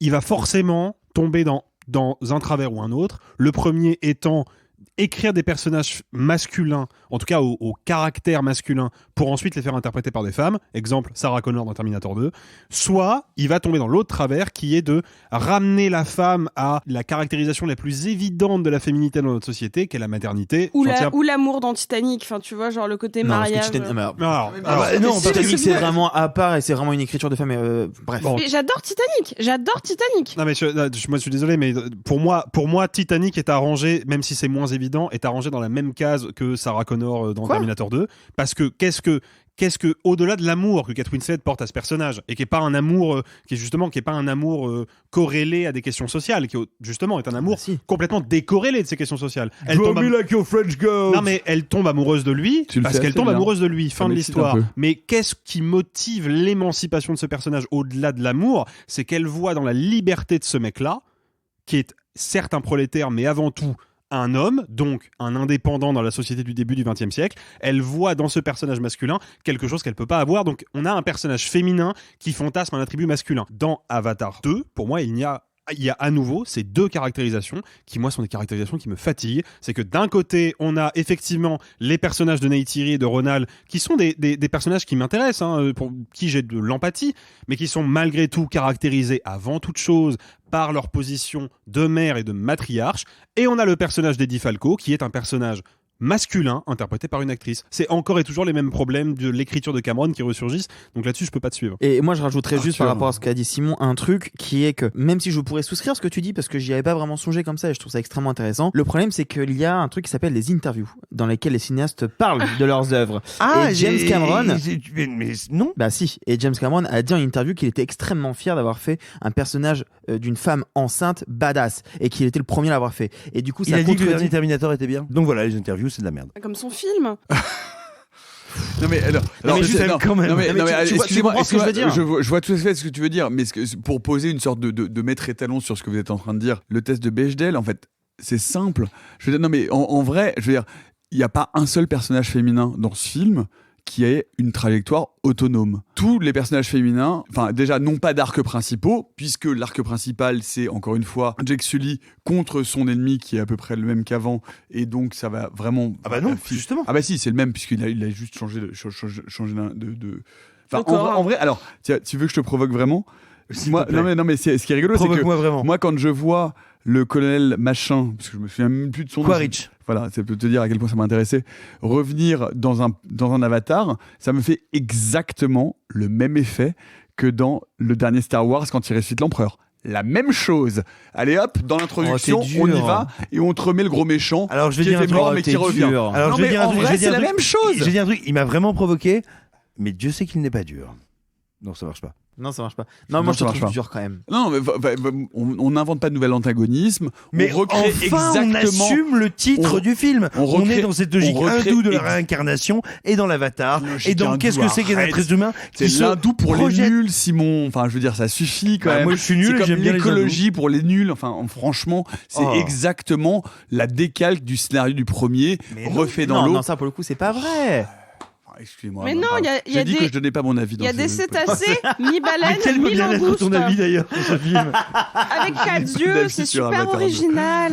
il va forcément tomber dans un travers ou un autre. Le premier étant écrire des personnages masculins, en tout cas au caractère masculin, pour ensuite les faire interpréter par des femmes, exemple Sarah Connor dans Terminator 2, soit il va tomber dans l'autre travers qui est de ramener la femme à la caractérisation la plus évidente de la féminité dans notre société, qu'est la maternité. Ou l'amour dans Titanic, enfin tu vois, genre le côté mariage. Titanic c'est vraiment à part et c'est vraiment une écriture de femme, bref. Bon. J'adore Titanic. Non mais moi je suis désolé, mais pour moi Titanic est arrangé, même si c'est moins évident, est arrangé dans la même case que Sarah Connor dans Terminator 2, parce que qu'est-ce que au-delà de l'amour que Kate Winslet porte à ce personnage, et qui est pas un amour qui est pas un amour corrélé à des questions sociales, qui justement est un amour complètement décorrélé de ces questions sociales. Elle tombe like your French girl. Non mais elle tombe amoureuse de lui parce qu'elle tombe amoureuse de lui, fin de l'histoire. Mais qu'est-ce qui motive l'émancipation de ce personnage au-delà de l'amour? C'est qu'elle voit dans la liberté de ce mec-là, qui est certes un prolétaire mais avant tout un homme, donc un indépendant dans la société du début du XXe siècle, elle voit dans ce personnage masculin quelque chose qu'elle peut pas avoir. Donc on a un personnage féminin qui fantasme un attribut masculin. Dans Avatar 2, pour moi, il n'y a il y a à nouveau ces deux caractérisations qui, moi, sont des caractérisations qui me fatiguent. C'est que d'un côté, on a effectivement les personnages de Neytiri et de Ronald qui sont des personnages qui m'intéressent, pour qui j'ai de l'empathie, mais qui sont malgré tout caractérisés avant toute chose par leur position de mère et de matriarche. Et on a le personnage d'Eddie Falco qui est un personnage masculin interprété par une actrice. C'est encore et toujours les mêmes problèmes de l'écriture de Cameron qui ressurgissent. Donc là-dessus, je peux pas te suivre. Et moi, je rajouterais juste par rapport à ce qu'a dit Simon un truc qui est que même si je pourrais souscrire ce que tu dis parce que j'y avais pas vraiment songé comme ça et je trouve ça extrêmement intéressant, le problème c'est qu'il y a un truc qui s'appelle les interviews dans lesquelles les cinéastes parlent de leurs œuvres. Et James Cameron, mais non. Bah si. Et James Cameron a dit en interview qu'il était extrêmement fier d'avoir fait un personnage d'une femme enceinte badass et qu'il était le premier à l'avoir fait. Et du coup, il a dit que le dernier Terminator était bien. Donc voilà, les interviews, c'est de la merde. Comme son film. Non mais alors quand même. Non mais excusez-moi, je vois tout à fait ce que tu veux dire, mais pour poser une sorte de maître étalon sur ce que vous êtes en train de dire, le test de Bechdel, en fait, c'est simple. Je veux dire, non mais en vrai, je veux dire, il n'y a pas un seul personnage féminin dans ce film qui ait une trajectoire autonome. Tous les personnages féminins, enfin déjà non pas d'arcs principaux, puisque l'arc principal c'est encore une fois Jake Sully contre son ennemi qui est à peu près le même qu'avant, et donc ça va vraiment... Ah bah non, justement. Ah bah si, c'est le même, puisqu'il a juste changé de... Enfin, en vrai, alors, tu veux que je te provoque vraiment ? Moi, non mais ce qui est rigolo, c'est que vraiment. Moi quand je vois le colonel machin, parce que je me souviens même plus de son nom. Quaritch. Voilà, ça peut te dire à quel point ça m'a intéressé. Revenir dans un avatar, ça me fait exactement le même effet que dans le dernier Star Wars quand il ressuscite l'empereur. La même chose. Allez hop, dans l'introduction, on y va et on te remet le gros méchant. Alors je vais qui dire était mort mais qui revient. Alors je vais dire un truc. C'est la même chose. Je vais dire un truc. Il m'a vraiment provoqué, mais Dieu sait qu'il n'est pas dur. Non, ça marche pas. Non, ça marche pas. Non, moi je te trouve dur quand même. Non, mais on n'invente pas de nouvel antagonisme. Mais on recrée on assume le titre du film. On est dans cette logique hindoue de la réincarnation et dans l'avatar. Et dans qu'est-ce que c'est qu'un être humain qui se l'hindou pour les nuls, Simon. Enfin, je veux dire, ça suffit quand même. Moi, je suis nul. C'est j'aime comme bien l'écologie pour les nuls. Enfin, franchement, c'est exactement la décalque du scénario du premier refait dans l'eau. Non, ça pour le coup, c'est pas vrai. Excusez-moi. Mais non, il y a j'ai dit des... que je donnais pas mon avis. Il y a des cétacés, mi-baleine, quel peut bien être ton avis d'ailleurs sur ce film? Avec 4 yeux, c'est super original.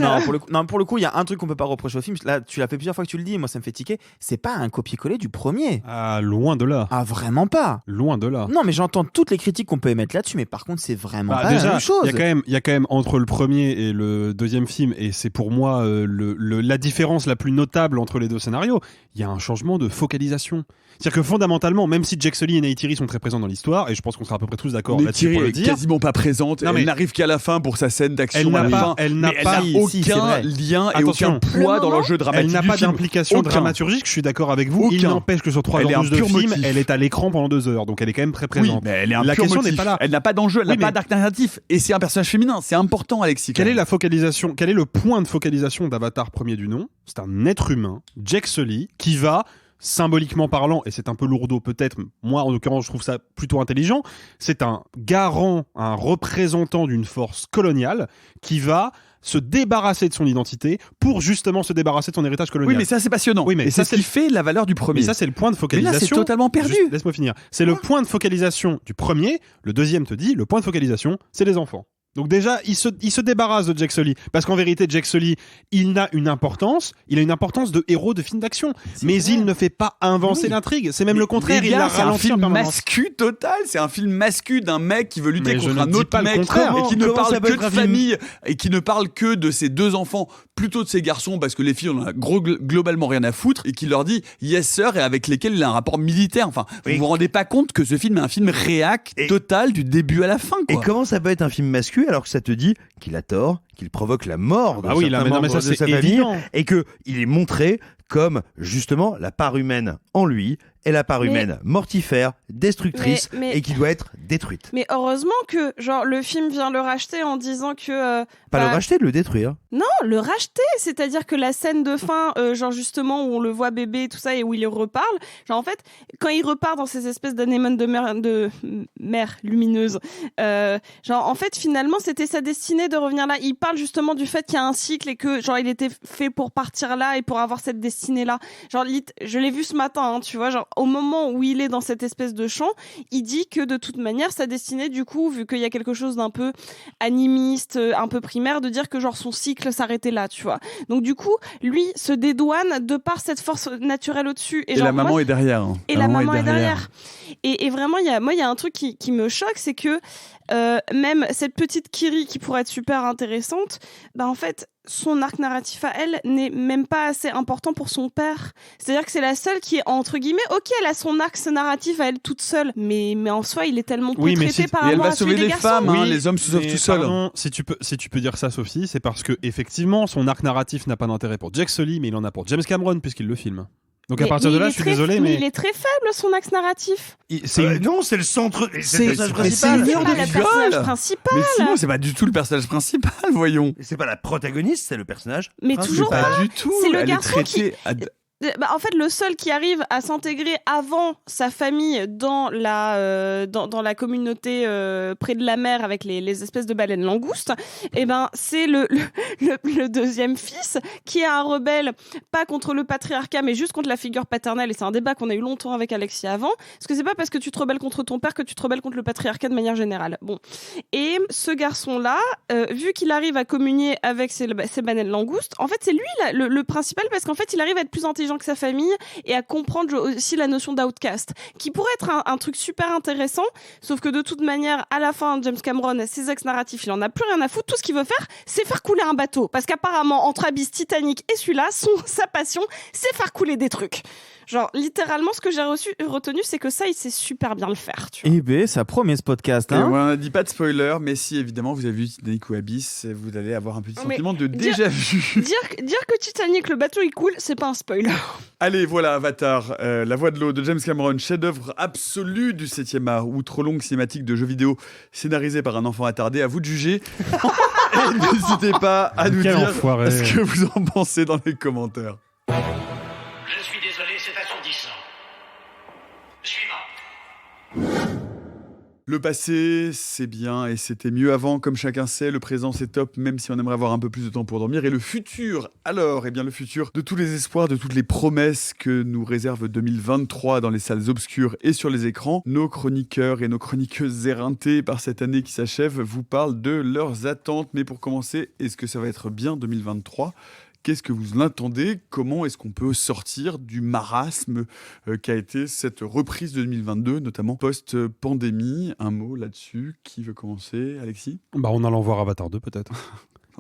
Non, pour le coup, il y a un truc qu'on peut pas reprocher au film. Là, tu l'as fait plusieurs fois que tu le dis. Moi, ça me fait tiquer. C'est pas un copier-coller du premier. Ah, loin de là. Ah, vraiment pas. Loin de là. Non, mais j'entends toutes les critiques qu'on peut émettre là-dessus, mais par contre, c'est vraiment pas la même chose. Il y a quand même entre le premier et le deuxième film, et c'est pour moi la différence la plus notable entre les deux scénarios. Il y a un changement de focalisation. C'est-à-dire que fondamentalement, même si Jake Sully et Neytiri sont très présents dans l'histoire, et je pense qu'on sera à peu près tous d'accord là-dessus pour le dire. Neytiri est quasiment pas présente. Elle n'arrive qu'à la fin pour sa scène d'action. Elle n'a pas aucun lien et aucun poids dans l'enjeu dramatique. Elle n'a pas d'implication dramaturgique. Je suis d'accord avec vous. Il n'empêche que sur 3h12 de film, elle est à l'écran pendant 2 heures, donc elle est quand même très présente. Oui, mais elle est un la pur question motif. n'est pas là. Elle n'a pas d'enjeu, elle n'a pas d'arc narratif, et c'est un personnage féminin. C'est important, Alexis. Quelle est la focalisation? Quel est le point de focalisation d'Avatar premier du nom? C'est un être humain, Jake Sully, qui va, symboliquement parlant, et c'est un peu lourdeau peut-être, moi en l'occurrence je trouve ça plutôt intelligent, c'est un garant, un représentant d'une force coloniale qui va se débarrasser de son identité pour justement se débarrasser de son héritage colonial. Oui, mais ça c'est passionnant. Oui, mais et c'est ce qui fait la valeur du premier. Mais ça c'est le point de focalisation. Mais là c'est totalement perdu. Laisse-moi finir. C'est le point de focalisation du premier. Le deuxième te dit, le point de focalisation, c'est les enfants. Donc déjà, il se débarrasse de Jake Sully. Parce qu'en vérité, Jake Sully, il a une importance de héros de film d'action. Mais il ne fait pas avancer l'intrigue. C'est même le contraire, il la ralentit en permanence. C'est un film mascu total. C'est un film mascu d'un mec qui veut lutter contre un autre mec et qui ne parle que de famille et qui ne parle que de ses 2 enfants, plutôt de ses garçons, parce que les filles, on en a globalement rien à foutre, et qui leur dit yes sir, et avec lesquels il a un rapport militaire. Enfin, vous vous rendez pas compte que ce film est un film réac total du début à la fin, quoi. Et comment ça peut être un film mascu alors que ça te dit qu'il a tort, qu'il provoque la mort de certains membres de sa famille, et que il est montré comme justement la part humaine en lui et la part humaine mortifère, destructrice, et qui doit être détruite. Mais heureusement que genre le film vient le racheter en disant que le racheter, le détruire. Non, le racheter, c'est-à-dire que la scène de fin, genre justement où on le voit bébé et tout ça, et où il reparle, genre en fait, quand il repart dans ces espèces d'anémones de mer lumineuse, genre en fait finalement c'était sa destinée de revenir là. Il parle justement du fait qu'il y a un cycle et que genre il était fait pour partir là et pour avoir cette destinée là. Genre je l'ai vu ce matin, hein, tu vois, genre au moment où il est dans cette espèce de champ, il dit que de toute manière sa destinée, du coup, vu qu'il y a quelque chose d'un peu animiste, un peu primaire, de dire que genre son cycle s'arrêtait là, tu vois. Donc du coup, lui se dédouane de par cette force naturelle au-dessus. Et genre, la maman est derrière. Hein. Et la maman est derrière. Et vraiment, il y a un truc qui me choque, c'est que même cette petite Kiri qui pourrait être super intéressante, bah en fait, son arc narratif à elle n'est même pas assez important pour son père. C'est-à-dire que c'est la seule qui est, entre guillemets, ok, elle a son arc narratif à elle toute seule, mais en soi, il est tellement peu traité par rapport à celui des garçons. Elle va sauver les femmes, les hommes se sauvent tout seuls. Pardon, si tu peux dire ça, Sophie, c'est parce que effectivement, son arc narratif n'a pas d'intérêt pour Jack Sully, mais il en a pour James Cameron puisqu'il le filme. Donc à partir de là, je suis désolé, mais il est très faible son axe narratif. Non, c'est le centre. C'est le personnage principal. principal. C'est pas le personnage principal. Mais sinon, c'est pas du tout le personnage principal, voyons. C'est pas la protagoniste, c'est le personnage. Mais principal. toujours pas du tout. C'est le elle garçon est traitée en fait, le seul qui arrive à s'intégrer avant sa famille dans la communauté près de la mer avec les espèces de baleines langoustes, c'est le deuxième fils qui est un rebelle, pas contre le patriarcat, mais juste contre la figure paternelle. Et c'est un débat qu'on a eu longtemps avec Alexis avant, parce que c'est pas parce que tu te rebelles contre ton père que tu te rebelles contre le patriarcat de manière générale. Bon. Et ce garçon-là, vu qu'il arrive à communier avec ces baleines langoustes, en fait, c'est lui le principal, parce qu'en fait, il arrive à être plus intelligent que sa famille et à comprendre aussi la notion d'outcast, qui pourrait être un truc super intéressant, sauf que de toute manière, à la fin, James Cameron, ses axes narratifs, il en a plus rien à foutre. Tout ce qu'il veut faire, c'est faire couler un bateau, parce qu'apparemment, entre Abyss, Titanic et celui-là, sa passion, c'est faire couler des trucs. Genre, littéralement, ce que j'ai retenu, c'est que ça, il sait super bien le faire. Tu vois. Eh ben, ça promet ce podcast. Hein. On n'a dit pas de spoiler, mais si évidemment vous avez vu Titanic ou Abyss, vous allez avoir un petit sentiment de déjà vu. Dire que Titanic, le bateau, il coule, c'est pas un spoiler. Allez, voilà, Avatar, La Voix de l'eau de James Cameron, chef-d'œuvre absolu du 7e art, ou trop longue cinématique de jeux vidéo scénarisée par un enfant attardé, à vous de juger. Et n'hésitez pas à nous dire ce que vous en pensez dans les commentaires. Je suis désolé, c'est assourdissant. Suivant. Le passé, c'est bien et c'était mieux avant, comme chacun sait. Le présent, c'est top, même si on aimerait avoir un peu plus de temps pour dormir. Et le futur, alors, le futur de tous les espoirs, de toutes les promesses que nous réserve 2023 dans les salles obscures et sur les écrans. Nos chroniqueurs et nos chroniqueuses éreintés par cette année qui s'achève vous parlent de leurs attentes. Mais pour commencer, est-ce que ça va être bien 2023 ? Qu'est-ce que vous l'attendez ? Comment est-ce qu'on peut sortir du marasme qu'a été cette reprise de 2022, notamment post-pandémie ? Un mot là-dessus. Qui veut commencer ? Alexis ? En allant voir Avatar 2 peut-être.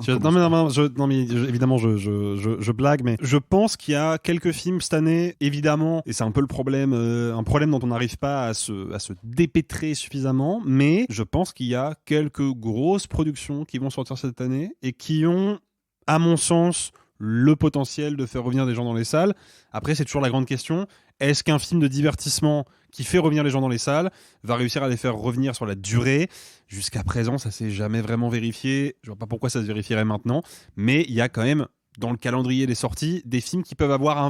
Évidemment, je blague, mais je pense qu'il y a quelques films cette année, évidemment, et c'est un peu le problème, un problème dont on n'arrive pas à se dépêtrer suffisamment, mais je pense qu'il y a quelques grosses productions qui vont sortir cette année et qui ont, à mon sens, le potentiel de faire revenir des gens dans les salles. Après, c'est toujours la grande question. Est-ce qu'un film de divertissement qui fait revenir les gens dans les salles va réussir à les faire revenir sur la durée ? Jusqu'à présent, ça s'est jamais vraiment vérifié. Je vois pas pourquoi ça se vérifierait maintenant. Mais il y a quand même, dans le calendrier des sorties, des films qui peuvent avoir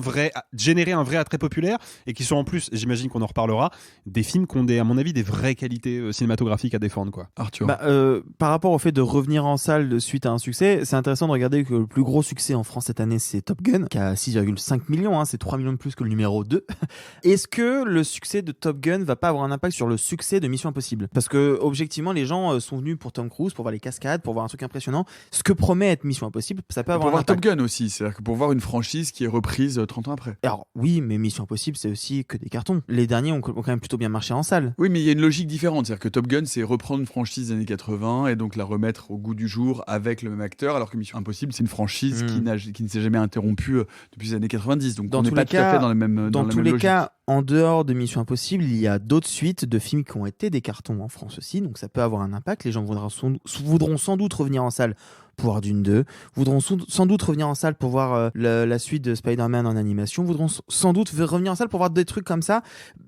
générer un vrai attrait populaire et qui sont en plus, j'imagine qu'on en reparlera, des films qui ont à mon avis, des vraies qualités cinématographiques à défendre, quoi. Arthur. Par rapport au fait de revenir en salle suite à un succès, c'est intéressant de regarder que le plus gros succès en France cette année, c'est Top Gun, qui a 6,5 millions, hein, c'est 3 millions de plus que le numéro 2. Est-ce que le succès de Top Gun va pas avoir un impact sur le succès de Mission Impossible ? Parce que, objectivement, les gens sont venus pour Tom Cruise, pour voir les cascades, pour voir un truc impressionnant. Ce que promet être Mission Impossible, ça peut avoir un impact. Top Gun aussi, c'est-à-dire que pour voir une franchise qui est reprise 30 ans après. Alors oui, mais Mission Impossible, c'est aussi que des cartons. Les derniers ont quand même plutôt bien marché en salle. Oui, mais il y a une logique différente, c'est-à-dire que Top Gun, c'est reprendre une franchise des années 80 et donc la remettre au goût du jour avec le même acteur, alors que Mission Impossible, c'est une franchise qui ne s'est jamais interrompue depuis les années 90, donc on n'est pas tout à fait dans la même logique. Dans tous les cas, en dehors de Mission Impossible, il y a d'autres suites de films qui ont été des cartons en France aussi, donc ça peut avoir un impact. Les gens voudront sans doute revenir en salle pour voir Dune 2, voudront sans doute revenir en salle pour voir la suite de Spider-Man en animation, voudront sans doute revenir en salle pour voir des trucs comme ça.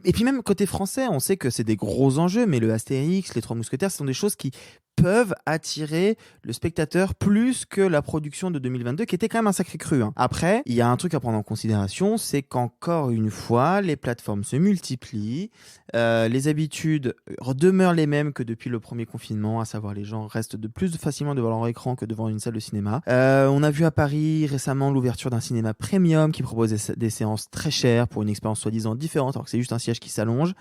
Et puis même côté français, on sait que c'est des gros enjeux, mais le Astérix, les Trois Mousquetaires, ce sont des choses qui peuvent attirer le spectateur plus que la production de 2022 qui était quand même un sacré cru. Après, il y a un truc à prendre en considération, c'est qu'encore une fois, les plateformes se multiplient, les habitudes demeurent les mêmes que depuis le premier confinement, à savoir les gens restent de plus facilement devant leur écran que devant une salle de cinéma. On a vu à Paris récemment l'ouverture d'un cinéma premium qui propose des séances très chères pour une expérience soi-disant différente alors que c'est juste un siège qui s'allonge.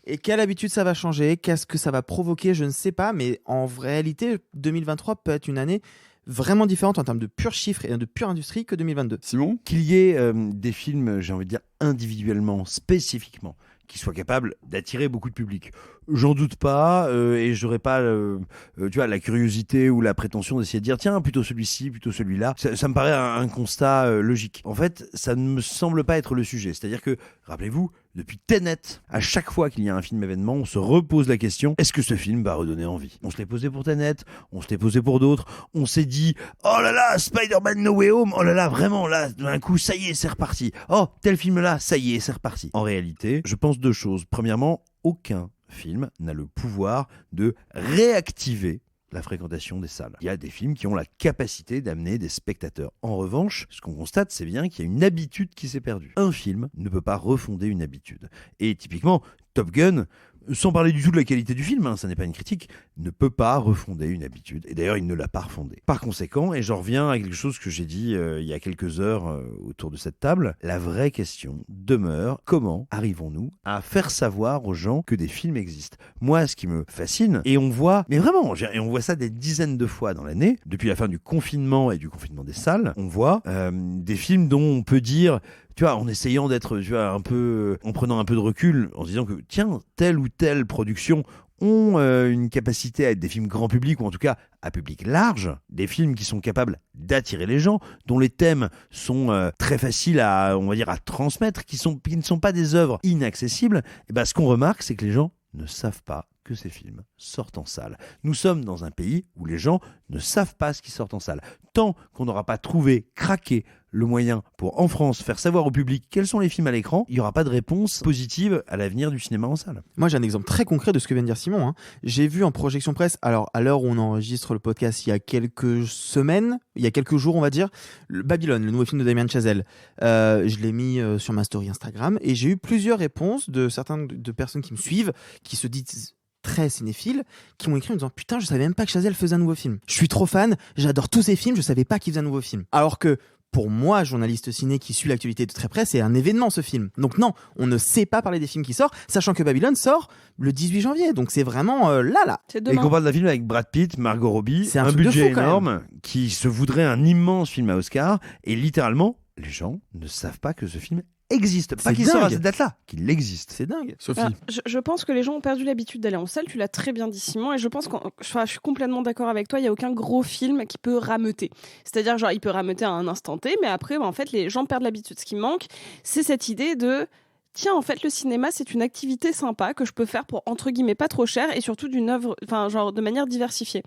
Et quelle habitude ça va changer? Qu'est-ce que ça va provoquer? Je ne sais pas, mais en réalité, 2023 peut être une année vraiment différente en termes de purs chiffres et de pure industrie que 2022. Simon? Qu'il y ait des films, j'ai envie de dire, individuellement, spécifiquement, qui soient capables d'attirer beaucoup de public. J'en doute pas, et j'aurais pas tu vois, la curiosité ou la prétention d'essayer de dire tiens, plutôt celui-ci, plutôt celui-là. Ça me paraît un constat logique. En fait, ça ne me semble pas être le sujet. C'est-à-dire que, rappelez-vous, depuis Tenet, à chaque fois qu'il y a un film événement, on se repose la question, est-ce que ce film va redonner envie? On se l'est posé pour Tenet, on se l'est posé pour d'autres, on s'est dit, oh là là, Spider-Man No Way Home, oh là là, vraiment, là, d'un coup, ça y est, c'est reparti. Oh, tel film-là, ça y est, c'est reparti. En réalité, je pense deux choses. Premièrement, aucun film n'a le pouvoir de réactiver la fréquentation des salles. Il y a des films qui ont la capacité d'amener des spectateurs. En revanche, ce qu'on constate, c'est bien qu'il y a une habitude qui s'est perdue. Un film ne peut pas refonder une habitude. Et typiquement, Top Gun, sans parler du tout de la qualité du film, ça n'est pas une critique, ne peut pas refonder une habitude. Et d'ailleurs, il ne l'a pas refondée. Par conséquent, et j'en reviens à quelque chose que j'ai dit il y a quelques heures autour de cette table, la vraie question demeure, comment arrivons-nous à faire savoir aux gens que des films existent? Moi, ce qui me fascine, et on voit, mais vraiment, et on voit ça des dizaines de fois dans l'année, depuis la fin du confinement et du confinement des salles, on voit des films dont on peut dire, tu vois, en essayant d'être, tu vois, un peu, en prenant un peu de recul, en se disant que, tiens, telle ou telle production ont une capacité à être des films grand public, ou en tout cas à public large, des films qui sont capables d'attirer les gens, dont les thèmes sont très faciles à, on va dire, à transmettre, qui ne sont pas des œuvres inaccessibles. Et ben, ce qu'on remarque, c'est que les gens ne savent pas que ces films sortent en salle. Nous sommes dans un pays où les gens ne savent pas ce qui sort en salle. Tant qu'on n'aura pas trouvé, craqué le moyen pour, en France, faire savoir au public quels sont les films à l'écran, il n'y aura pas de réponse positive à l'avenir du cinéma en salle. Moi, j'ai un exemple très concret de ce que vient de dire Simon. J'ai vu en projection presse, alors à l'heure où on enregistre le podcast, il y a quelques semaines, il y a quelques jours, on va dire, Babylone, le nouveau film de Damien Chazelle. Je l'ai mis sur ma story Instagram et j'ai eu plusieurs réponses de certaines de personnes qui me suivent, qui se disent très cinéphiles, qui m'ont écrit en disant putain, je savais même pas que Chazelle faisait un nouveau film. Je suis trop fan, j'adore tous ses films, je savais pas qu'il faisait un nouveau film. Alors que pour moi, journaliste ciné qui suit l'actualité de très près, c'est un événement ce film. Donc non, on ne sait pas parler des films qui sortent, sachant que Babylone sort le 18 janvier. Donc c'est vraiment là. Et qu'on parle d'un film avec Brad Pitt, Margot Robbie, c'est un budget énorme, qui se voudrait un immense film à Oscar, et littéralement, les gens ne savent pas que ce film existe. Pas qu'il sort à cette date-là, qu'il existe. C'est dingue. Sophie. Je pense que les gens ont perdu l'habitude d'aller en salle, tu l'as très bien dit Simon, et je pense que je suis complètement d'accord avec toi, il n'y a aucun gros film qui peut rameuter. C'est-à-dire, genre, il peut rameuter à un instant T, mais après, en fait, les gens perdent l'habitude. Ce qui manque, c'est cette idée de tiens, en fait, le cinéma, c'est une activité sympa que je peux faire pour, entre guillemets, pas trop cher et surtout d'une œuvre, enfin, genre, de manière diversifiée.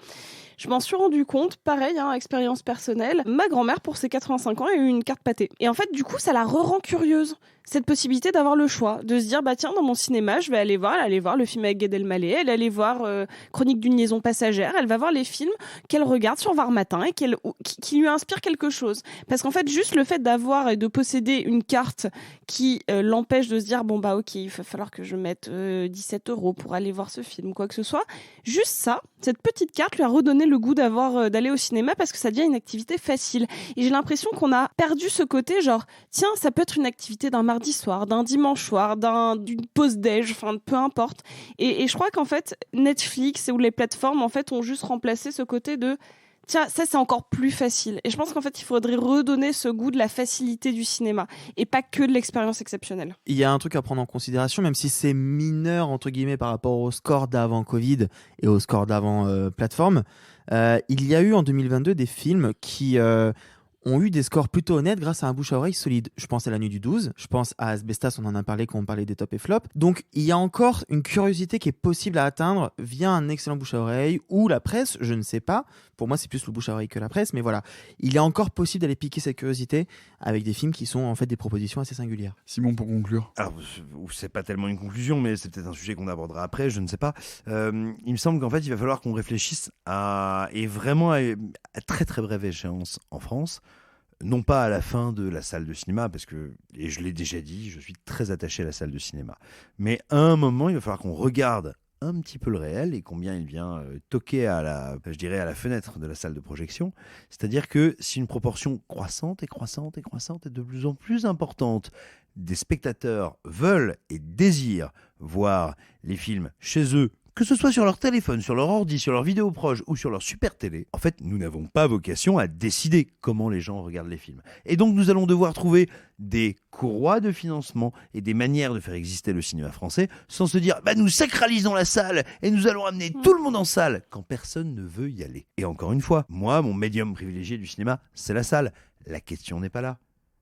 Je m'en suis rendu compte, pareil, expérience personnelle. Ma grand-mère, pour ses 85 ans, a eu une carte pâtée. Et en fait, du coup, ça la rend curieuse. Cette possibilité d'avoir le choix, de se dire, bah tiens, dans mon cinéma, je vais aller voir le film avec Gad Elmaleh, elle allait voir Chronique d'une liaison passagère, elle va voir les films qu'elle regarde sur Var Matin et qui lui inspirent quelque chose. Parce qu'en fait, juste le fait d'avoir et de posséder une carte qui l'empêche de se dire, bon bah ok, il va falloir que je mette 17 € pour aller voir ce film, quoi que ce soit, juste ça, cette petite carte lui a redonné le goût d'aller au cinéma parce que ça devient une activité facile. Et j'ai l'impression qu'on a perdu ce côté, genre, tiens, ça peut être une activité d'un mardi soir, d'un dimanche soir, d'une pause déj, enfin peu importe. Et je crois qu'en fait Netflix ou les plateformes en fait ont juste remplacé ce côté de tiens, ça c'est encore plus facile. Et je pense qu'en fait il faudrait redonner ce goût de la facilité du cinéma et pas que de l'expérience exceptionnelle. Il y a un truc à prendre en considération, même si c'est mineur entre guillemets par rapport au score d'avant Covid et au score d'avant plateforme. Il y a eu en 2022 des films qui ont eu des scores plutôt honnêtes grâce à un bouche à oreille solide. Je pense à La Nuit du 12, je pense à Asbestas, on en a parlé quand on parlait des tops et flops. Donc il y a encore une curiosité qui est possible à atteindre via un excellent bouche à oreille ou la presse, je ne sais pas. Pour moi, c'est plus le bouche à oreille que la presse, mais voilà. Il est encore possible d'aller piquer cette curiosité avec des films qui sont en fait des propositions assez singulières. Simon, pour conclure. Alors, c'est pas tellement une conclusion, mais c'est peut-être un sujet qu'on abordera après, je ne sais pas. Il me semble qu'en fait, il va falloir qu'on réfléchisse et vraiment à très très brève échéance en France, non pas à la fin de la salle de cinéma, parce que, et je l'ai déjà dit, je suis très attaché à la salle de cinéma, mais à un moment, il va falloir qu'on regarde un petit peu le réel et combien il vient toquer à la fenêtre de la salle de projection. C'est-à-dire que si une proportion croissante et de plus en plus importante des spectateurs veulent et désirent voir les films chez eux, que ce soit sur leur téléphone, sur leur ordi, sur leur vidéo proche ou sur leur super télé, en fait, nous n'avons pas vocation à décider comment les gens regardent les films. Et donc, nous allons devoir trouver des courroies de financement et des manières de faire exister le cinéma français sans se dire « nous sacralisons la salle et nous allons amener tout le monde en salle » quand personne ne veut y aller. Et encore une fois, moi, mon médium privilégié du cinéma, c'est la salle. La question n'est pas là.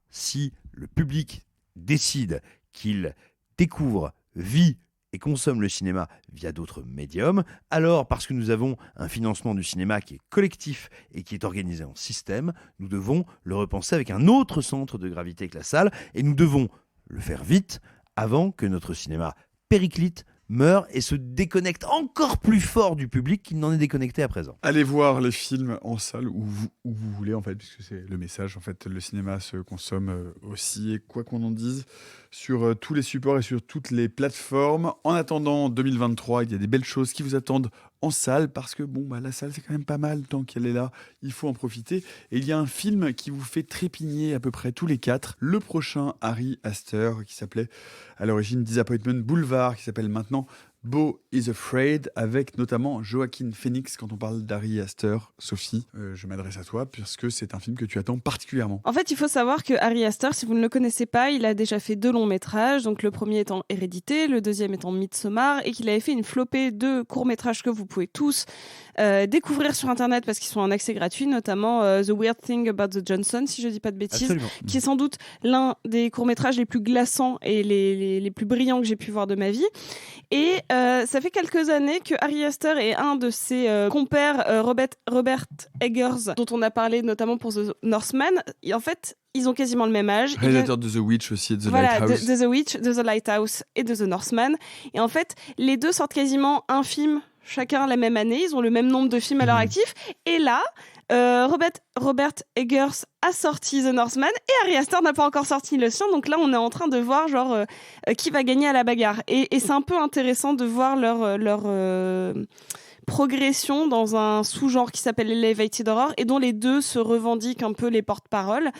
Si le public décide qu'il découvre, vit et consomme le cinéma via d'autres médiums, alors parce que nous avons un financement du cinéma qui est collectif et qui est organisé en système, nous devons le repenser avec un autre centre de gravité que la salle, et nous devons le faire vite avant que notre cinéma périclite, meurt et se déconnecte encore plus fort du public qu'il n'en est déconnecté à présent. Allez voir les films en salle où vous voulez, en fait, puisque c'est le message. En fait, le cinéma se consomme aussi, et quoi qu'on en dise, sur tous les supports et sur toutes les plateformes. En attendant 2023, il y a des belles choses qui vous attendent en salle, parce que la salle, c'est quand même pas mal tant qu'elle est là. Il faut en profiter. Et il y a un film qui vous fait trépigner à peu près tous les 4. Le prochain, Ari Aster, qui s'appelait à l'origine Disappointment Boulevard, qui s'appelle maintenant Beau is Afraid, avec notamment Joaquin Phoenix. Quand on parle d'Ari Aster, Sophie, je m'adresse à toi, puisque c'est un film que tu attends particulièrement. En fait, il faut savoir que Ari Aster, si vous ne le connaissez pas, il a déjà fait 2 longs métrages, donc le premier étant Hérédité, le deuxième étant Midsommar, et qu'il avait fait une flopée de courts métrages que vous pouvez tous découvrir sur internet parce qu'ils sont en accès gratuit, notamment The Weird Thing About the Johnson, si je dis pas de bêtises. Absolument. Qui est sans doute l'un des courts métrages les plus glaçants et les plus brillants que j'ai pu voir de ma vie. Et ça fait quelques années que Ari Aster et un de ses compères, Robert Eggers, dont on a parlé notamment pour The Northman, en fait, ils ont quasiment le même âge. Réalisateur de The Witch aussi, de The Lighthouse. Lighthouse. De The Witch, de The Lighthouse et de The Northman. Et en fait, les deux sortent quasiment un film chacun la même année. Ils ont le même nombre de films à leur actif. Et là, Robert Eggers a sorti The Northman et Ari Aster n'a pas encore sorti le sien. Donc là, on est en train de voir qui va gagner à la bagarre. Et c'est un peu intéressant de voir leur progression dans un sous-genre qui s'appelle Elevated Horror et dont les deux se revendiquent un peu les porte-paroles.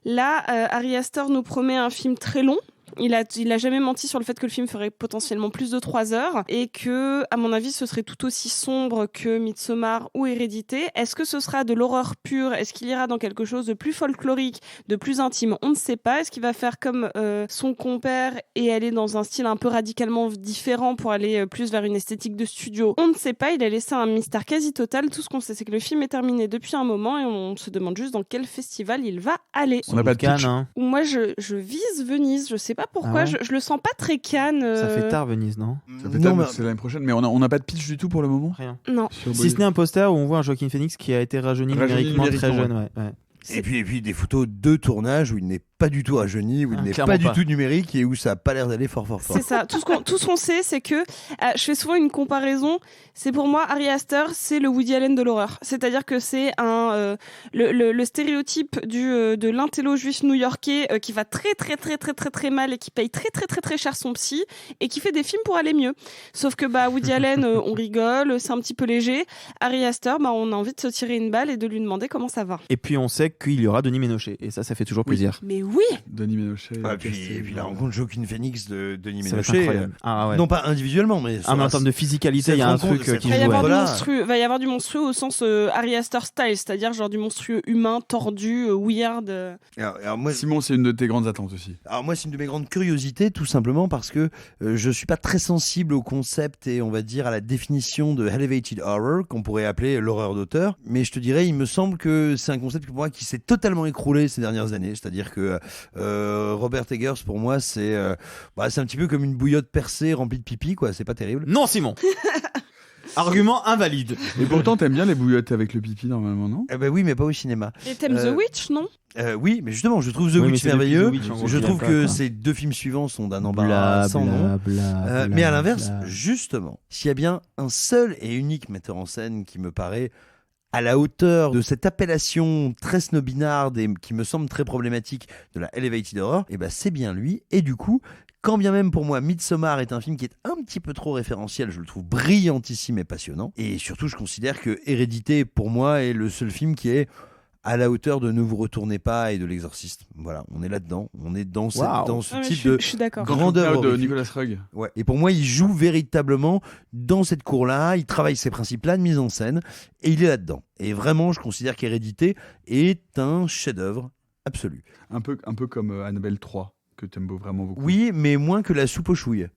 Là, Ari Aster nous promet un film très long. Il a jamais menti sur le fait que le film ferait potentiellement plus de 3 heures et que, à mon avis, ce serait tout aussi sombre que Midsommar ou Hérédité. Est-ce que ce sera de l'horreur pure ? Est-ce qu'il ira dans quelque chose de plus folklorique, de plus intime ? On ne sait pas. Est-ce qu'il va faire comme son compère et aller dans un style un peu radicalement différent pour aller plus vers une esthétique de studio ? On ne sait pas. Il a laissé un mystère quasi total. Tout ce qu'on sait, c'est que le film est terminé depuis un moment et on se demande juste dans quel festival il va aller. On n'a pas de pitch. Moi, je vise Venise. Je sais pas pourquoi, je le sens pas très Cannes. Ça fait tard Venise, non ? Ça fait tard, c'est l'année prochaine, mais on n'a pas de pitch du tout pour le moment. Rien. Non. Si ce n'est un poster où on voit un Joaquin Phoenix qui a été rajeuni numériquement très jeune. Ouais. Et puis des photos de tournage où il n'est pas du tout rajeuni, où il n'est pas du tout numérique et où ça n'a pas l'air d'aller fort. C'est ça. Tout ce qu'on sait, c'est que je fais souvent une comparaison. C'est pour moi, Ari Aster, c'est le Woody Allen de l'horreur. C'est-à-dire que c'est le stéréotype de l'intello juif new-yorkais qui va très très très très très très mal et qui paye très très très très cher son psy et qui fait des films pour aller mieux. Sauf que Woody Allen, on rigole, c'est un petit peu léger. Ari Aster, on a envie de se tirer une balle et de lui demander comment ça va. Et puis on sait qu'il y aura Denis Ménochet et ça fait toujours plaisir. Mais oui. Denis Ménochet. Et puis la rencontre Joaquin Phoenix de Denis Ça va être Ménochet. incroyable. Ah ouais. Non pas individuellement, mais mais en termes de physicalité, il y a un truc qui Il va y joue. va y avoir du monstrueux au sens Ari Aster style, c'est-à-dire genre du monstrueux humain, tordu, weird. Alors moi, Simon, c'est une de tes grandes attentes aussi. Alors moi, c'est une de mes grandes curiosités, tout simplement parce que je suis pas très sensible au concept et on va dire à la définition de elevated horror, qu'on pourrait appeler l'horreur d'auteur. Mais je te dirais, il me semble que c'est un concept pour moi qui s'est totalement écroulé ces dernières années. C'est-à-dire que Robert Eggers, pour moi, c'est un petit peu comme une bouillotte percée remplie de pipi, quoi. C'est pas terrible. Non, Simon. Argument invalide. Et pourtant, t'aimes bien les bouillottes avec le pipi normalement, non? Eh ben oui, mais pas au cinéma. Et t'aimes The Witch, non? Oui, mais justement, je trouve The Witch merveilleux. Je trouve que ces deux films suivants sont d'un embarras sans nom. Mais à l'inverse, justement, s'il y a bien un seul et unique metteur en scène qui me paraît à la hauteur de cette appellation très snobinarde et qui me semble très problématique de la elevated horror, et ben c'est bien lui. Et du coup, quand bien même pour moi Midsommar est un film qui est un petit peu trop référentiel, je le trouve brillantissime et passionnant. Et surtout, je considère que Hérédité, pour moi, est le seul film qui est à la hauteur de Ne vous retournez pas et de L'Exorciste. Voilà, on est là-dedans. On est dans, dans ce type de grandeur de Nicolas Rugg. Ouais. Et pour moi, il joue véritablement dans cette cour-là. Il travaille ses principes-là de mise en scène et il est là-dedans. Et vraiment, je considère qu'Hérédité est un chef-d'œuvre absolu. Un peu comme Annabelle 3, que t'aimes vraiment beaucoup. Oui, mais moins que la soupe aux chouilles.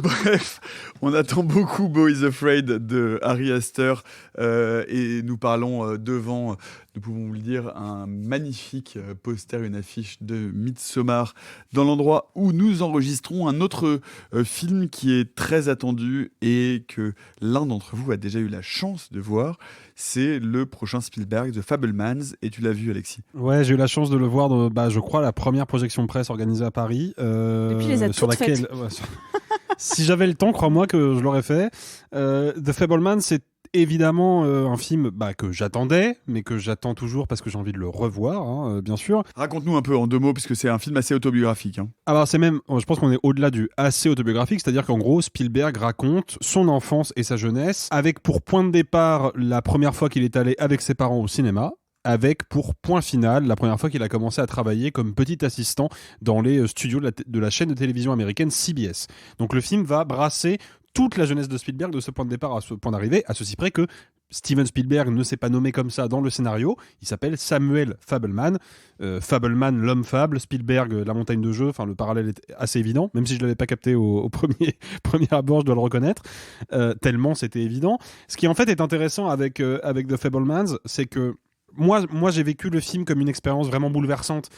Bref, on attend beaucoup Beau is Afraid de Ari Aster et nous parlons devant, nous pouvons vous le dire, un magnifique poster, une affiche de Midsommar dans l'endroit où nous enregistrons un autre film qui est très attendu et que l'un d'entre vous a déjà eu la chance de voir. C'est le prochain Spielberg, The Fabelmans, et tu l'as vu, Alexis? Ouais, j'ai eu la chance de le voir dans, je crois, la première projection de presse organisée à Paris. Et puis les a sur toutes laquelle, faites. Si j'avais le temps, crois-moi que je l'aurais fait. The Fabelmans, c'est évidemment un film que j'attendais, mais que j'attends toujours parce que j'ai envie de le revoir, bien sûr. Raconte-nous un peu en 2 mots, puisque c'est un film assez autobiographique. Alors c'est même, je pense qu'on est au-delà du assez autobiographique, c'est-à-dire qu'en gros, Spielberg raconte son enfance et sa jeunesse, avec pour point de départ la première fois qu'il est allé avec ses parents au cinéma, avec pour point final la première fois qu'il a commencé à travailler comme petit assistant dans les studios de la chaîne de télévision américaine CBS. Donc le film va brasser toute la jeunesse de Spielberg de ce point de départ à ce point d'arrivée, à ceci près que Steven Spielberg ne s'est pas nommé comme ça dans le scénario, il s'appelle Samuel Fabelman. Fabelman, l'homme fable, Spielberg, la montagne de jeu, enfin le parallèle est assez évident, même si je ne l'avais pas capté au premier abord, je dois le reconnaître, tellement c'était évident. Ce qui en fait est intéressant avec The Fabelmans, c'est que moi j'ai vécu le film comme une expérience vraiment bouleversante,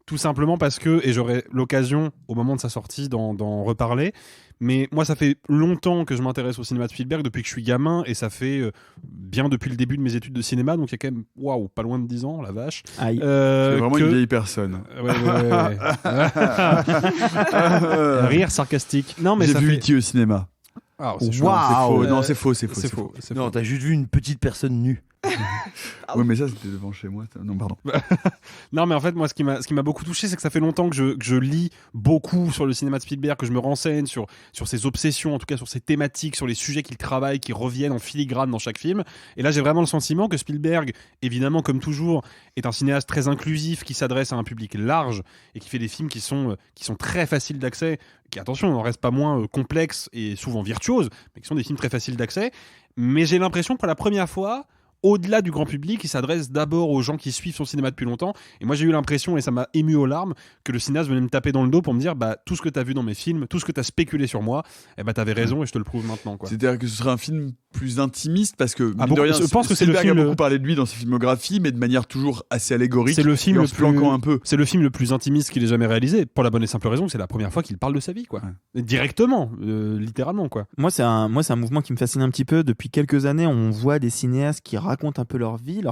tout simplement parce que, et j'aurai l'occasion au moment de sa sortie d'en reparler, mais moi ça fait longtemps que je m'intéresse au cinéma de Spielberg, depuis que je suis gamin, et ça fait bien depuis le début de mes études de cinéma, donc il y a quand même, pas loin de 10 ans, la vache. Aïe. C'est vraiment une vieille personne. Ouais. Rire sarcastique. Non, mais j'ai ça vu fait... E.T. au cinéma. Ah, c'est faux. Non, c'est faux. C'est faux. Non, t'as juste vu une petite personne nue. Oui, mais ça c'était devant chez moi. Non, pardon. Non, mais en fait, moi, ce qui m'a beaucoup touché, c'est que ça fait longtemps que je lis beaucoup sur le cinéma de Spielberg, que je me renseigne sur ses obsessions, en tout cas sur ses thématiques, sur les sujets qu'il travaille, qui reviennent en filigrane dans chaque film. Et là, j'ai vraiment le sentiment que Spielberg, évidemment, comme toujours, est un cinéaste très inclusif, qui s'adresse à un public large et qui fait des films qui sont très faciles d'accès, qui, attention, n'en restent pas moins complexes et souvent virtuoses, mais qui sont des films très faciles d'accès. Mais j'ai l'impression que pour la première fois, au-delà du grand public, il s'adresse d'abord aux gens qui suivent son cinéma depuis longtemps. Et moi, j'ai eu l'impression, et ça m'a ému aux larmes, que le cinéaste venait me taper dans le dos pour me dire tout ce que tu as vu dans mes films, tout ce que tu as spéculé sur moi, t'avais raison et je te le prouve maintenant. Quoi. C'est-à-dire que ce serait un film plus intimiste, parce que je pense que c'est le Spielberg film a beaucoup parlé de lui dans sa filmographie, mais de manière toujours assez allégorique. C'est le film un peu. C'est le film le plus intimiste qu'il ait jamais réalisé, pour la bonne et simple raison que c'est la première fois qu'il parle de sa vie, quoi. Ouais. Directement, littéralement, quoi. Moi, c'est un mouvement qui me fascine un petit peu. Depuis quelques années, on voit des cinéastes qui racontent un peu leur vie,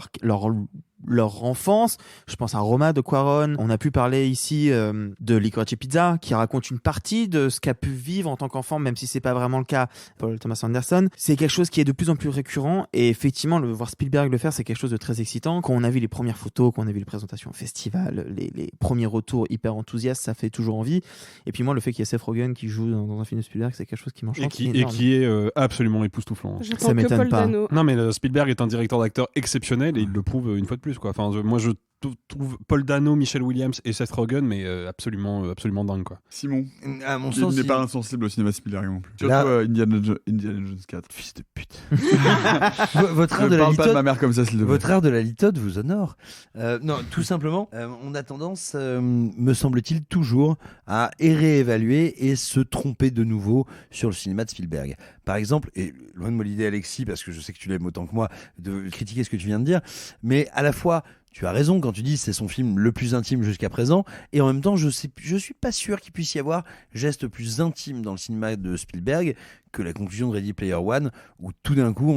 leur enfance. Je pense à Roma de Cuarón. On a pu parler ici de Licorice Pizza, qui raconte une partie de ce qu'a pu vivre en tant qu'enfant, même si c'est pas vraiment le cas Paul Thomas Anderson. C'est quelque chose qui est de plus en plus récurrent, et effectivement, voir Spielberg le faire, c'est quelque chose de très excitant. Quand on a vu les premières photos, quand on a vu les présentations au festival, les premiers retours hyper enthousiastes, ça fait toujours envie. Et puis moi, le fait qu'il y ait Seth Rogen qui joue dans un film de Spielberg, c'est quelque chose qui m'enchante. Et qui est absolument époustouflant. Ça m'étonne pas. Non, mais Spielberg est un directeur d'acteur exceptionnel et il le prouve une fois de plus, quoi. Enfin, moi, je trouve Paul Dano, Michelle Williams et Seth Rogen, mais absolument dingue, quoi. Simon, à mon sens, il n'est pas insensible au cinéma Spielberg non plus. Surtout Là- Indiana Jones 4. Fils de pute. Votre art Ne de la parle pas de litote, ma mère comme ça, s'il te plaît. votre art de la litote vous honore. Non, tout simplement, on a tendance, me semble-t-il, toujours à réévaluer et se tromper de nouveau sur le cinéma de Spielberg. Par exemple, et loin de moi l'idée, Alexis, parce que je sais que tu l'aimes autant que moi, de critiquer ce que tu viens de dire, mais à la fois, tu as raison quand tu dis c'est son film le plus intime jusqu'à présent, et en même temps, je suis pas sûr qu'il puisse y avoir geste plus intime dans le cinéma de Spielberg que la conclusion de Ready Player One, où tout d'un coup,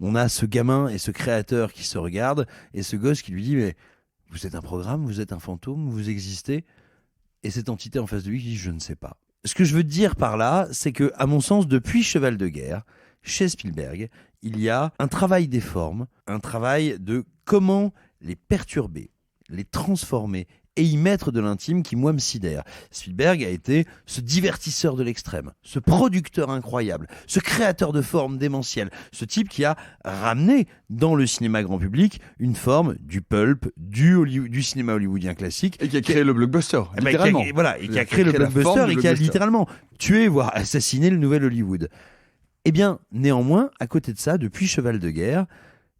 on a ce gamin et ce créateur qui se regardent, et ce gosse qui lui dit, mais vous êtes un programme, vous êtes un fantôme, vous existez, et cette entité en face de lui qui dit, je ne sais pas. Ce que je veux dire par là, c'est que, à mon sens, depuis Cheval de guerre, chez Spielberg, il y a un travail des formes, un travail de comment les perturber, les transformer et y mettre de l'intime qui, moi, me sidère. Spielberg a été ce divertisseur de l'extrême, ce producteur incroyable, ce créateur de formes démentielles, ce type qui a ramené dans le cinéma grand public une forme du pulp, du cinéma hollywoodien classique. Et qui a créé le blockbuster, littéralement. Qui a créé le blockbuster et qui a littéralement tué, voire assassiné le nouvel Hollywood. Eh bien, néanmoins, à côté de ça, depuis Cheval de guerre,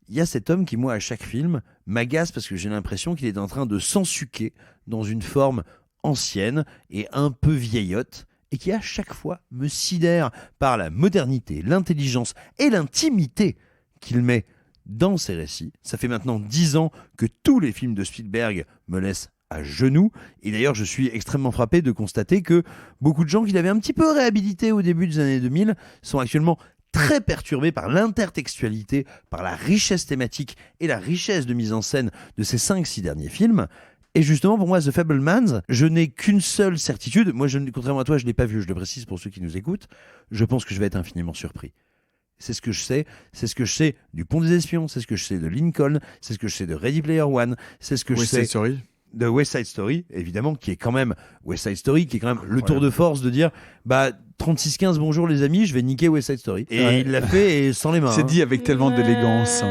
il y a cet homme qui, moi, à chaque film, m'agace parce que j'ai l'impression qu'il est en train de s'ensuquer dans une forme ancienne et un peu vieillotte, et qui, à chaque fois, me sidère par la modernité, l'intelligence et l'intimité qu'il met dans ses récits. Ça fait maintenant 10 ans que tous les films de Spielberg me laissent à genoux, et d'ailleurs je suis extrêmement frappé de constater que beaucoup de gens qui l'avaient un petit peu réhabilité au début des années 2000 sont actuellement très perturbés par l'intertextualité, par la richesse thématique et la richesse de mise en scène de ces 5-6 derniers films. Et justement, pour moi, The Fabelmans, je n'ai qu'une seule certitude. Moi, contrairement à toi, je ne l'ai pas vu, je le précise pour ceux qui nous écoutent. Je pense que je vais être infiniment surpris. C'est ce que je sais. C'est ce que je sais du Pont des Espions, c'est ce que je sais de Lincoln, c'est ce que je sais de Ready Player One, c'est ce que je sais de West Side Story, évidemment, qui est quand même le tour de force de dire, 36-15, bonjour les amis, je vais niquer West Side Story. Et il l'a fait et sans les mains. C'est dit avec tellement d'élégance.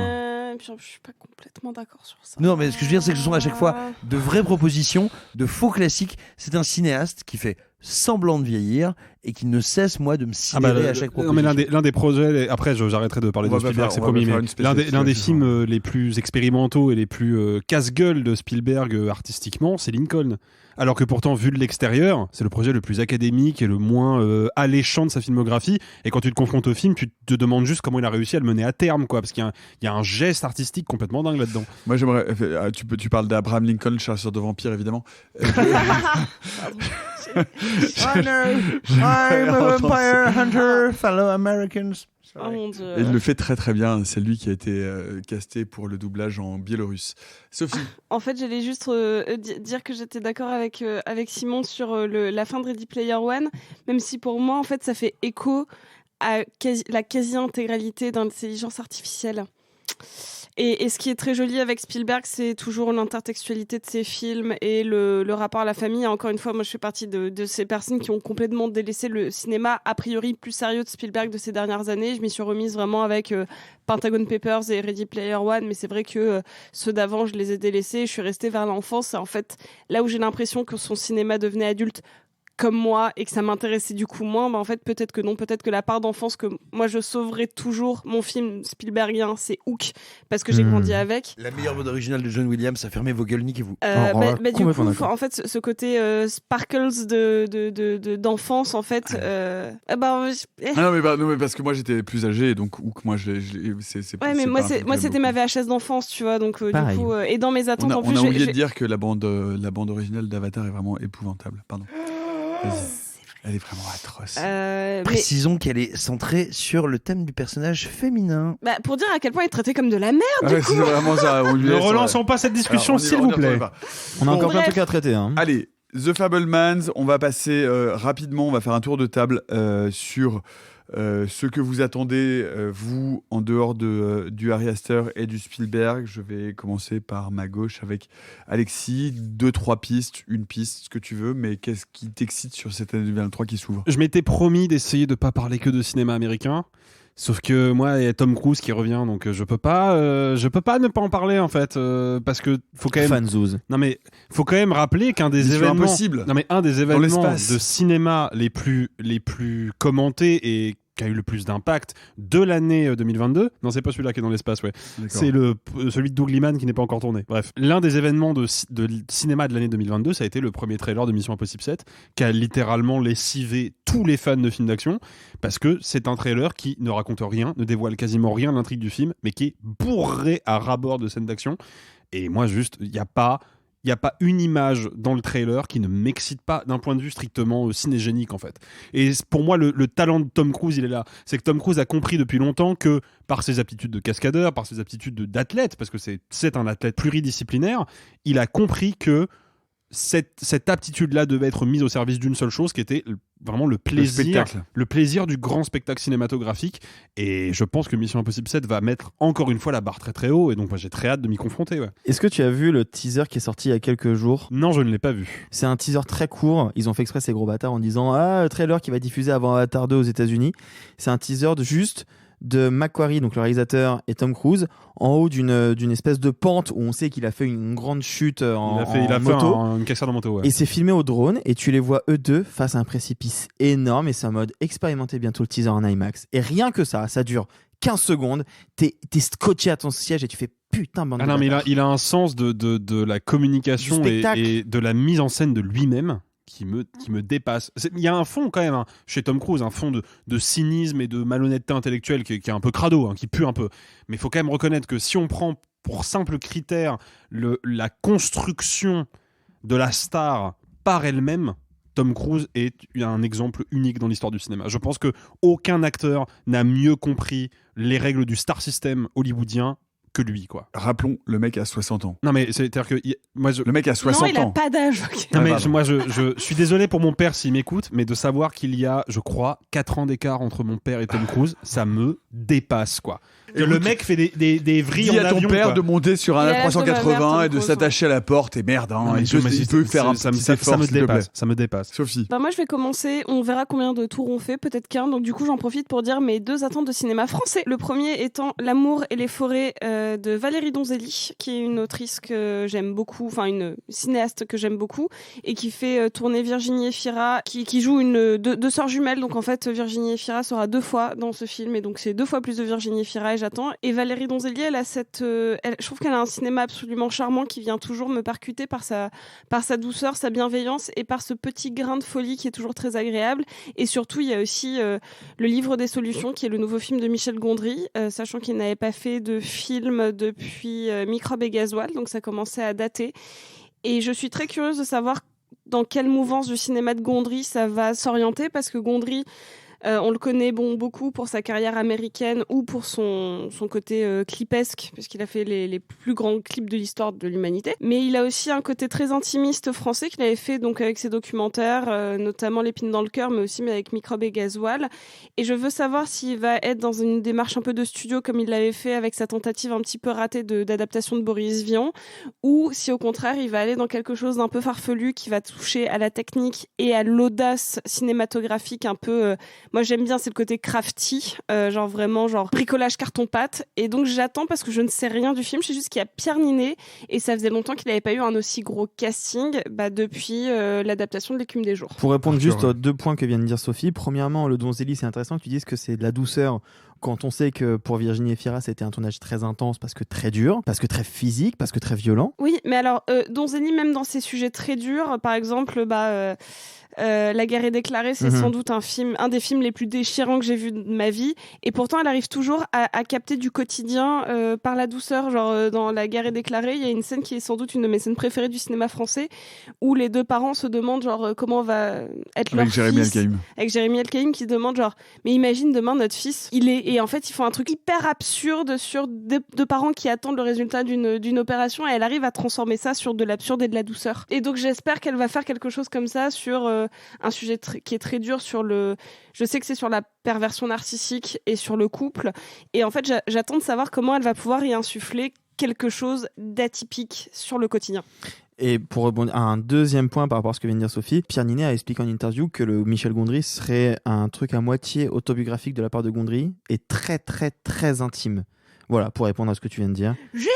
Je suis pas complètement d'accord sur ça. Non, mais ce que je veux dire, c'est que ce sont à chaque fois de vraies propositions, de faux classiques. C'est un cinéaste qui fait semblant de vieillir et qui ne cesse, moi, de me sidérer à chaque proposition. Non, mais l'un des projets, après j'arrêterai de parler de Spielberg, c'est promis, mais l'un des films les plus expérimentaux et les plus casse-gueule de Spielberg artistiquement, c'est Lincoln. Alors que pourtant, vu de l'extérieur, c'est le projet le plus académique et le moins alléchant de sa filmographie. Et quand tu te confrontes au film, tu te demandes juste comment il a réussi à le mener à terme, quoi, parce qu'il y a un geste artistique complètement dingue là-dedans. Moi, j'aimerais. Tu parles d'Abraham Lincoln, chasseur de vampires, évidemment. I know, I'm a vampire hunter, fellow Americans. Oh mon Dieu. Et il le fait très très bien. C'est lui qui a été casté pour le doublage en biélorusse. Sophie. En fait, j'allais juste dire que j'étais d'accord avec Simon sur la fin de Ready Player One, même si pour moi, en fait, ça fait écho à la quasi-intégralité d'intelligence artificielle. Et ce qui est très joli avec Spielberg, c'est toujours l'intertextualité de ses films et le rapport à la famille. Encore une fois, moi, je fais partie de ces personnes qui ont complètement délaissé le cinéma a priori plus sérieux de Spielberg de ces dernières années. Je m'y suis remise vraiment avec Pentagon Papers et Ready Player One, mais c'est vrai que ceux d'avant, je les ai délaissés. Je suis restée vers l'enfance. Et en fait, là où j'ai l'impression que son cinéma devenait adulte comme moi et que ça m'intéressait du coup moins, en fait peut-être que non, peut-être que la part d'enfance que moi je sauverai toujours, mon film Spielbergien, c'est Hook, parce que j'ai grandi avec. La meilleure bande originale de John Williams, ça fermez vos gueules, niquez-vous. Du coup, en fait, ce côté sparkles d'enfance, en fait. non, mais parce que moi j'étais plus âgé, donc Hook, moi c'est ouais, mais moi c'était ma VHS d'enfance, tu vois, donc du coup, et dans mes attentes, en plus. On a oublié de dire que la bande originale d'Avatar est vraiment épouvantable, pardon. Elle est vraiment atroce. Précisons qu'elle est centrée sur le thème du personnage féminin. Pour dire à quel point il est traité comme de la merde, du coup. C'est vraiment ça. Ne relançons pas cette discussion, s'il vous plaît. On a encore plein de trucs à traiter. Allez, The Fabelmans, on va passer rapidement, on va faire un tour de table sur ce que vous attendez, vous, en dehors du Ari Aster et du Spielberg. Je vais commencer par ma gauche avec Alexis. 2-3 pistes, une piste, ce que tu veux, mais qu'est-ce qui t'excite sur cette année 2023 qui s'ouvre ? Je m'étais promis d'essayer de ne pas parler que de cinéma américain. Sauf que moi, il y a Tom Cruise qui revient, donc je peux pas ne pas en parler en fait, parce que faut quand même. Fanzouz. Non mais faut quand même rappeler qu'un des Mission événements. Impossible. Non mais un des événements l'espace. de cinéma les plus commentés et qui a eu le plus d'impact de l'année 2022. Non, c'est pas celui-là qui est dans l'espace, ouais. D'accord. C'est celui de Doug Liman qui n'est pas encore tourné. Bref, l'un des événements de cinéma de l'année 2022, ça a été le premier trailer de Mission Impossible 7, qui a littéralement lessivé tous les fans de films d'action, parce que c'est un trailer qui ne raconte rien, ne dévoile quasiment rien de l'intrigue du film, mais qui est bourré à ras-bord de scènes d'action. Et moi, juste, il n'y a pas une image dans le trailer qui ne m'excite pas d'un point de vue strictement cinégénique en fait. Et pour moi, le talent de Tom Cruise, il est là. C'est que Tom Cruise a compris depuis longtemps que par ses aptitudes de cascadeur, par ses aptitudes d'athlète, parce que c'est un athlète pluridisciplinaire, il a compris que cette aptitude-là devait être mise au service d'une seule chose, qui était vraiment le plaisir du grand spectacle cinématographique. Et je pense que Mission Impossible 7 va mettre encore une fois la barre très très haut, et donc moi j'ai très hâte de m'y confronter. Ouais. Est-ce que tu as vu le teaser qui est sorti il y a quelques jours ? Non, je ne l'ai pas vu. C'est un teaser très court. Ils ont fait exprès ces gros bâtards en disant le trailer qui va diffuser avant Avatar 2 aux États-Unis. C'est un teaser de Macquarie, donc le réalisateur, et Tom Cruise en haut d'une espèce de pente où on sait qu'il a fait une grande chute en moto. Il a fait une cassure de moto, ouais. Et c'est filmé au drone et tu les vois eux deux face à un précipice énorme, et c'est en mode expérimentez bientôt le teaser en IMAX. Et rien que ça dure 15 secondes, t'es scotché à ton siège et tu fais putain bande de non, mais bâtards. il a un sens de la communication et de la mise en scène de lui-même qui me dépasse. Il y a un fond quand même chez Tom Cruise, un fond de cynisme et de malhonnêteté intellectuelle qui est un peu crado, qui pue un peu. Mais il faut quand même reconnaître que si on prend pour simple critère la construction de la star par elle-même, Tom Cruise est un exemple unique dans l'histoire du cinéma. Je pense qu'aucun acteur n'a mieux compris les règles du star system hollywoodien que lui, quoi. Rappelons, le mec a 60 ans. Non mais c'est-à-dire que le mec a 60 ans. Non, il a pas d'âge. Non mais moi je suis désolé pour mon père s'il m'écoute, mais de savoir qu'il y a, je crois, 4 ans d'écart entre mon père et Tom Cruise, ça me dépasse, quoi. Que le mec fait des vrilles en avion. Dis à ton père quoi. de monter sur un A380 et de Cruise, s'attacher à la porte, et merde, il peut faire un petit effort, ça me s'il te plaît. dépasse. Ça me dépasse. Sophie. Moi je vais commencer, on verra combien de tours on fait, peut-être qu'un, donc du coup j'en profite pour dire mes 2 attentes de cinéma français. Le premier étant L'amour et les forêts de Valérie Donzelli, qui est une autrice que j'aime beaucoup, enfin une cinéaste que j'aime beaucoup, et qui fait tourner Virginie Efira, qui joue deux sœurs jumelles, donc en fait Virginie Efira sera 2 fois dans ce film, et donc c'est 2 fois plus de Virginie Efira, et j'attends. Et Valérie Donzelli, elle a je trouve qu'elle a un cinéma absolument charmant qui vient toujours me percuter par sa douceur, sa bienveillance et par ce petit grain de folie qui est toujours très agréable. Et surtout, il y a aussi Le Livre des Solutions, qui est le nouveau film de Michel Gondry, sachant qu'il n'avait pas fait de film depuis Microbe et Gasoil, donc ça commençait à dater. Et je suis très curieuse de savoir dans quelle mouvance du cinéma de Gondry ça va s'orienter, parce que Gondry, on le connaît beaucoup pour sa carrière américaine ou pour son côté clipesque, puisqu'il a fait les plus grands clips de l'histoire de l'humanité. Mais il a aussi un côté très intimiste français qu'il avait fait donc avec ses documentaires, notamment L'épine dans le cœur, mais aussi avec Microbe et Gasoil. Et je veux savoir s'il va être dans une démarche un peu de studio, comme il l'avait fait avec sa tentative un petit peu ratée d'adaptation de Boris Vian, ou si au contraire il va aller dans quelque chose d'un peu farfelu qui va toucher à la technique et à l'audace cinématographique un peu... Moi, j'aime bien, c'est le côté crafty, genre bricolage carton-pâte. Et donc, j'attends parce que je ne sais rien du film. Je sais juste qu'il y a Pierre Ninet et ça faisait longtemps qu'il n'avait pas eu un aussi gros casting depuis l'adaptation de L'Écume des jours. Pour répondre juste aux 2 points que vient de dire Sophie, premièrement, le Donzelli, c'est intéressant que tu dises que c'est de la douceur. Quand on sait que pour Virginie Efira, c'était un tournage très intense, parce que très dur, parce que très physique, parce que très violent. Oui, mais alors, Donzelli, même dans ses sujets très durs, par exemple, La guerre est déclarée, c'est sans doute un des films les plus déchirants que j'ai vu de ma vie, et pourtant elle arrive toujours à capter du quotidien par la douceur. Genre dans La guerre est déclarée, il y a une scène qui est sans doute une de mes scènes préférées du cinéma français, où les 2 parents se demandent comment va être leur fils, avec Jérémy Elkaïm, qui demande mais imagine demain notre fils, et en fait ils font un truc hyper absurde sur 2 parents qui attendent le résultat d'une opération, et elle arrive à transformer ça sur de l'absurde et de la douceur. Et donc j'espère qu'elle va faire quelque chose comme ça sur un sujet qui est très dur je sais que c'est sur la perversion narcissique et sur le couple, et en fait j'attends de savoir comment elle va pouvoir y insuffler quelque chose d'atypique sur le quotidien. Et pour rebondir à un deuxième point par rapport à ce que vient de dire Sophie, Pierre Ninet a expliqué en interview que le Michel Gondry serait un truc à moitié autobiographique de la part de Gondry et très très très intime. Voilà, pour répondre à ce que tu viens de dire. J'ai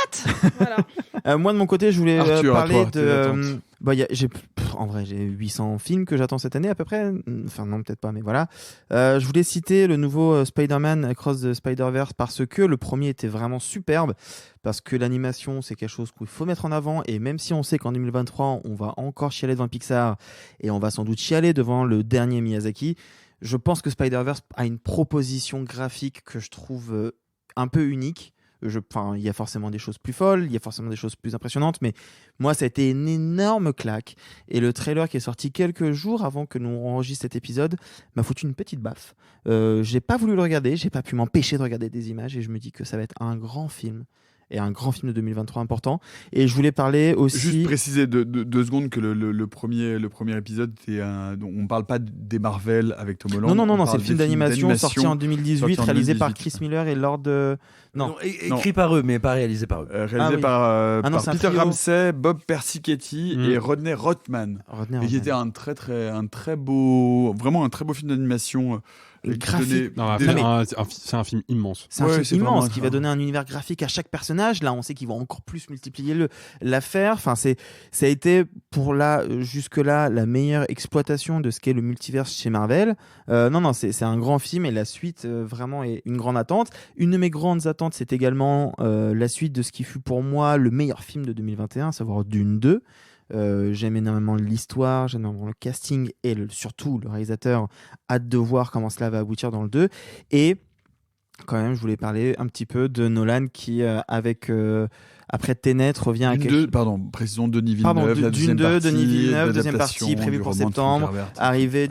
hâte. Voilà. Moi de mon côté, je voulais Arthur, parler à toi, de... en vrai, j'ai 800 films que j'attends cette année à peu près. Enfin non, peut-être pas, mais voilà. Je voulais citer le nouveau Spider-Man Across the Spider-Verse parce que le premier était vraiment superbe, parce que l'animation, c'est quelque chose qu'il faut mettre en avant. Et même si on sait qu'en 2023, on va encore chialer devant Pixar et on va sans doute chialer devant le dernier Miyazaki, je pense que Spider-Verse a une proposition graphique que je trouve un peu unique. Il y a forcément des choses plus folles, il y a forcément des choses plus impressionnantes, mais moi, ça a été une énorme claque. Et le trailer qui est sorti quelques jours avant que nous enregistre cet épisode m'a foutu une petite baffe. J'ai pas voulu le regarder, j'ai pas pu m'empêcher de regarder des images et je me dis que ça va être un grand film. Et un grand film de 2023 important. Et je voulais parler aussi... Juste préciser deux secondes que le premier épisode, on parle pas des Marvel avec Tom Holland. Non, c'est le film d'animation sorti en 2018, réalisé par Chris Miller et Lord... Non, écrit par eux, mais pas réalisé par eux. Réalisé par Peter Ramsey, Bob Persichetti et Rodney Rothman. Qui était un très beau film d'animation. Graphique. C'est un film immense. C'est un film immense qui va donner un univers graphique à chaque personnage. Là, on sait qu'ils vont encore plus multiplier l'affaire. Enfin, ça a été jusque-là la meilleure exploitation de ce qu'est le multiverse chez Marvel. C'est un grand film et la suite vraiment est une grande attente. Une de mes grandes attentes, c'est également la suite de ce qui fut pour moi le meilleur film de 2021, à savoir Dune 2. J'aime énormément l'histoire, j'aime énormément le casting et surtout le réalisateur. Hâte de voir comment cela va aboutir dans le 2. Et quand même, je voulais parler un petit peu de Nolan qui, après Tenet, revient à précisons Denis Villeneuve. Dune 2, Denis Villeneuve, deuxième partie prévue pour septembre. Arrivée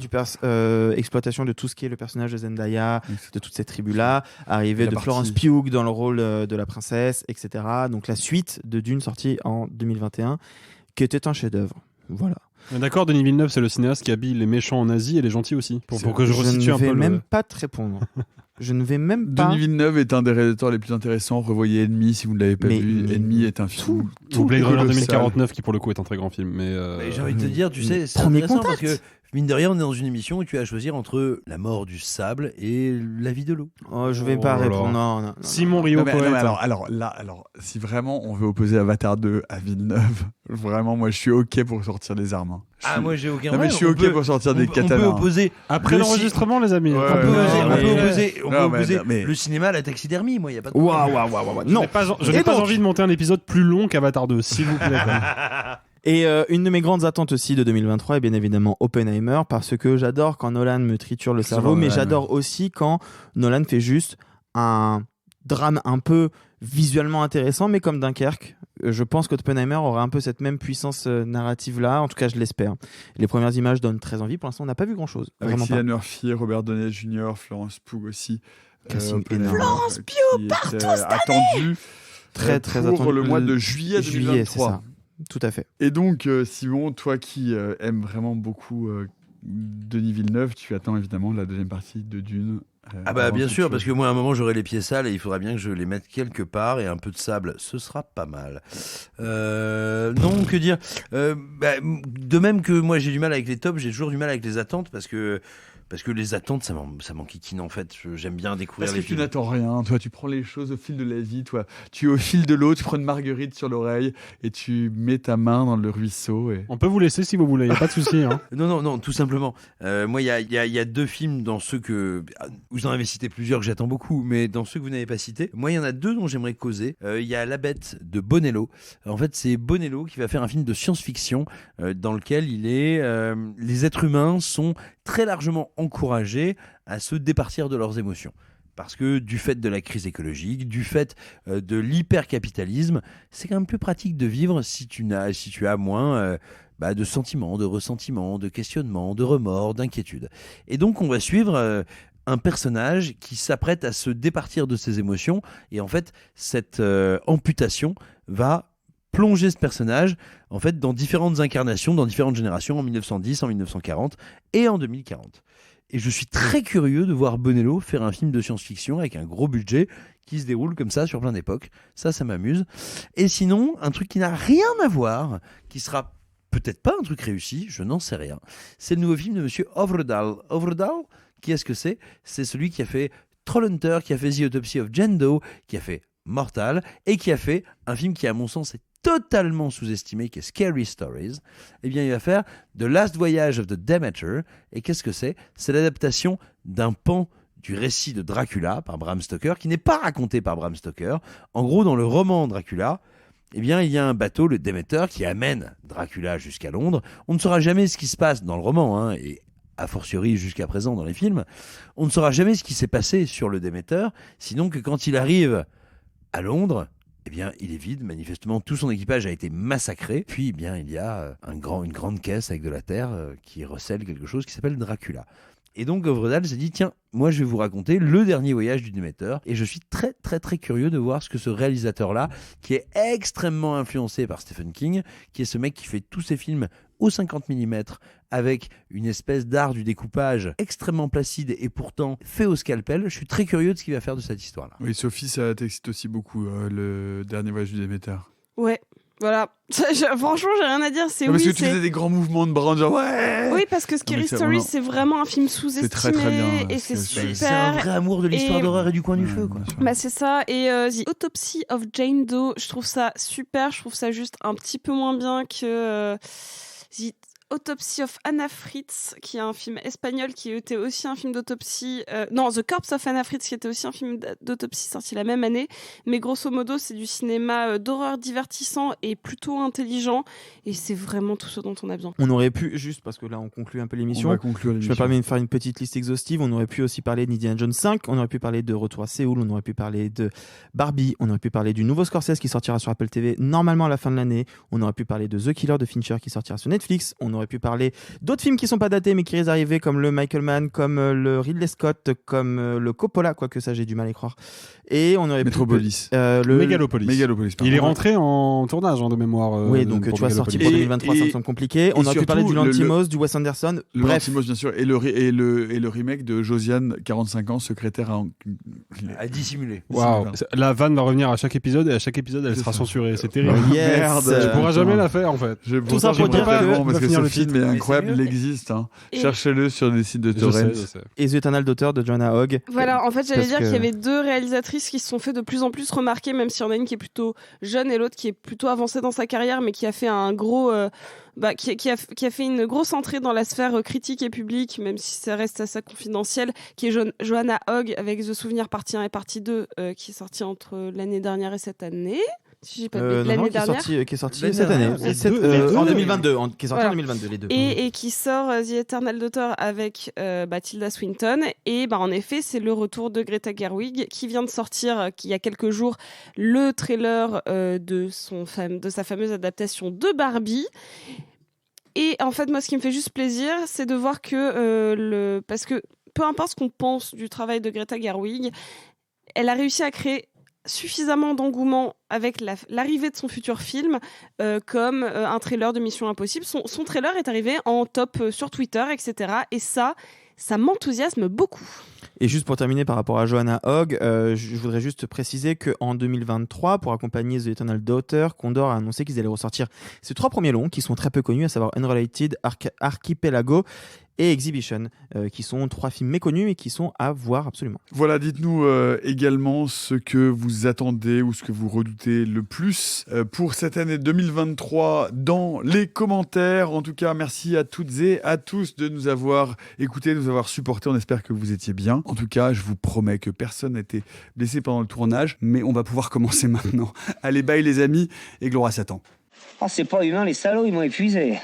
exploitation de tout ce qui est le personnage de Zendaya, de toute cette tribu-là. Arrivée de Florence Pugh dans le rôle de la princesse, etc. Donc la suite de Dune sortie en 2021. Qui était un chef-d'œuvre. Voilà. D'accord, Denis Villeneuve, c'est le cinéaste qui habille les méchants en Asie et les gentils aussi. Pour que je resitue un peu. Je ne vais même pas te répondre. Je ne vais même pas. Denis Villeneuve est un des réalisateurs les plus intéressants. Revoyez Ennemi si vous ne l'avez pas vu. Ennemi est un film. Ou Blade Runner 2049 qui pour le coup est un très grand film. Mais j'ai envie de te dire, tu sais, c'est intéressant parce que mine de rien, on est dans une émission où tu as à choisir entre la mort du sable et la vie de l'eau. Je vais pas répondre. Non. Simon Rio. Alors, si vraiment on veut opposer Avatar 2 à Villeneuve, vraiment, moi je suis ok pour sortir des armes. Moi j'ai aucun problème. Je suis ok pour sortir des katanas. On peut opposer après l'enregistrement, les amis. On peut opposer le cinéma à la taxidermie. Moi, il y a pas de problème. Non. Je n'ai pas envie de monter un épisode plus long qu'Avatar 2, s'il vous plaît. Et une de mes grandes attentes aussi de 2023 est bien évidemment Oppenheimer, parce que j'adore quand Nolan me triture le cerveau, mais j'adore aussi quand Nolan fait juste un drame un peu visuellement intéressant, mais comme Dunkerque. Je pense qu'Oppenheimer aura un peu cette même puissance narrative-là, en tout cas je l'espère. Les premières images donnent très envie, pour l'instant on n'a pas vu grand-chose. Avec Cillian Murphy, Robert Downey Jr., Florence Pugh aussi. Florence Pugh partout cette attendu très attendu pour le mois de juillet 2023. C'est ça. Tout à fait. Et donc, Simon, toi qui aimes vraiment beaucoup Denis Villeneuve, tu attends évidemment la deuxième partie de Dune. Bien sûr, parce que moi à un moment j'aurai les pieds sales et il faudra bien que je les mette quelque part et un peu de sable, ce sera pas mal. Non, que dire de même que moi j'ai du mal avec les tops, j'ai toujours du mal avec les attentes parce que les attentes, ça m'enquiquine en fait. J'aime bien découvrir parce les que films. Tu n'attends rien, toi tu prends les choses au fil de la vie, toi. Tu es au fil de l'eau, tu prends une marguerite sur l'oreille et tu mets ta main dans le ruisseau. On peut vous laisser si vous voulez, il n'y a pas de souci. Hein. Non, tout simplement. Moi, il y a deux films dans ceux que... Vous en avez cité plusieurs que j'attends beaucoup, mais dans ceux que vous n'avez pas cités, moi il y en a deux dont j'aimerais causer. Il y a La Bête de Bonello. En fait, c'est Bonello qui va faire un film de science-fiction dans lequel les êtres humains sont très largement encouragés à se départir de leurs émotions. Parce que du fait de la crise écologique, du fait de l'hypercapitalisme, c'est quand même plus pratique de vivre si tu as moins de sentiments, de ressentiments, de questionnements, de remords, d'inquiétudes. Et donc on va suivre un personnage qui s'apprête à se départir de ses émotions. Et en fait, cette amputation va plonger ce personnage en fait dans différentes incarnations, dans différentes générations, en 1910, en 1940 et en 2040. Et je suis très curieux de voir Bonello faire un film de science-fiction avec un gros budget qui se déroule comme ça sur plein d'époques. Ça m'amuse. Et sinon, un truc qui n'a rien à voir, qui sera peut-être pas un truc réussi, je n'en sais rien. C'est le nouveau film de Monsieur Overdahl. Overdahl, qui est-ce que c'est ? C'est celui qui a fait Trollhunter, qui a fait The Autopsy of Jane Doe, qui a fait Mortal, et qui a fait un film qui, à mon sens, est totalement sous-estimé, qui est Scary Stories. Eh bien, il va faire The Last Voyage of the Demeter. Et qu'est-ce que c'est ? C'est l'adaptation d'un pan du récit de Dracula par Bram Stoker, qui n'est pas raconté par Bram Stoker. En gros, dans le roman Dracula, eh bien, il y a un bateau, le Demeter, qui amène Dracula jusqu'à Londres. On ne saura jamais ce qui se passe dans le roman, et a fortiori jusqu'à présent dans les films. On ne saura jamais ce qui s'est passé sur le Demeter, sinon que quand il arrive à Londres, eh bien, il est vide. Manifestement, tout son équipage a été massacré. Puis, eh bien, il y a une grande caisse avec de la terre qui recèle quelque chose qui s'appelle Dracula. Et donc, Overdahl s'est dit, tiens, moi, je vais vous raconter le dernier voyage du Déméter. Et je suis très, très, très curieux de voir ce que ce réalisateur-là, qui est extrêmement influencé par Stephen King, qui est ce mec qui fait tous ses films au 50 mm, avec une espèce d'art du découpage extrêmement placide et pourtant fait au scalpel. Je suis très curieux de ce qu'il va faire de cette histoire-là. Oui, Sophie, ça t'excite aussi beaucoup, le dernier voyage du Déméter. Ouais. Voilà. Franchement, j'ai rien à dire. C'est parce que tu faisais des grands mouvements de bras, genre ouais. Oui, parce que Scary Stories, c'est vraiment un film sous-estimé. C'est très, très bien, et c'est super. C'est un vrai amour de l'histoire d'horreur et du coin du feu, quoi. Bah, c'est ça. Et The Autopsy of Jane Doe, je trouve ça super. Je trouve ça juste un petit peu moins bien que The Autopsy of Anna Fritz, qui est un film espagnol qui était aussi un film d'autopsie. Non, The Corpse of Anna Fritz, qui était aussi un film d'autopsie sorti la même année. Mais grosso modo, c'est du cinéma d'horreur divertissant et plutôt intelligent. Et c'est vraiment tout ce dont on a besoin. On aurait pu, juste parce que là on conclut un peu l'émission, on va conclure l'émission. Je me permets de faire une petite liste exhaustive. On aurait pu aussi parler d'Indiana Jones 5, on aurait pu parler de Retour à Séoul, on aurait pu parler de Barbie, on aurait pu parler du nouveau Scorsese qui sortira sur Apple TV normalement à la fin de l'année, on aurait pu parler de The Killer de Fincher qui sortira sur Netflix, on aurait pu parler d'autres films qui sont pas datés mais qui risquent d'arriver, comme le Michael Mann, comme le Ridley Scott, comme le Coppola, quoique ça j'ai du mal à y croire. Et on aurait Metropolis. le Megalopolis. Il est rentré en tournage de mémoire. Oui, donc tu vois, sorti pour 2023, ça me semble compliqué. On aurait pu parler du Lantimos, du Wes Anderson. Le Lantimos, bien sûr, et le remake de Josiane, 45 ans, secrétaire à dissimuler. Waouh, la vanne va revenir à chaque épisode et à chaque épisode elle sera censurée. C'est terrible. Yes. Merde, tu pourras jamais la faire en fait. Tout ça pour dire parce que ce film est incroyable, il existe. Cherchez-le sur des sites de torrents. Et The Eternal Daughter de Joanna Hogg. Voilà, en fait, j'allais dire qu'il y avait deux réalisatrices qui se sont fait de plus en plus remarquer, même s'il y en a une qui est plutôt jeune et l'autre qui est plutôt avancée dans sa carrière, mais qui a fait un gros, qui a fait une grosse entrée dans la sphère critique et publique, même si ça reste assez confidentiel, qui est Joanna Hogg avec The Souvenir partie 1 et partie 2, qui est sorti entre l'année dernière et cette année. Si j'ai pas l'année dernière, qui est sorti cette année, en 2022, qui est sorti en 2022, les deux. Et qui sort The Eternal Daughter avec Tilda Swinton. Et en effet, c'est le retour de Greta Gerwig qui vient de sortir, il y a quelques jours, le trailer de sa fameuse adaptation de Barbie. Et en fait, moi, ce qui me fait juste plaisir, c'est de voir que parce que peu importe ce qu'on pense du travail de Greta Gerwig, elle a réussi à créer suffisamment d'engouement avec l'arrivée de son futur film, comme un trailer de Mission Impossible. Son trailer est arrivé en top sur Twitter, etc. Et ça m'enthousiasme beaucoup. Et juste pour terminer par rapport à Joanna Hogg, je voudrais juste préciser qu'en 2023, pour accompagner The Eternal Daughter, Condor a annoncé qu'ils allaient ressortir ces 3 premiers longs qui sont très peu connus, à savoir Unrelated, Archipelago et Exhibition, qui sont 3 films méconnus et qui sont à voir absolument. Voilà, dites-nous également ce que vous attendez ou ce que vous redoutez le plus pour cette année 2023 dans les commentaires. En tout cas, merci à toutes et à tous de nous avoir écoutés, de nous avoir supportés. On espère que vous étiez bien. En tout cas, je vous promets que personne n'a été blessé pendant le tournage, mais on va pouvoir commencer maintenant. Allez, bye les amis et gloire à Satan. Oh, c'est pas humain, les salauds, ils m'ont épuisé.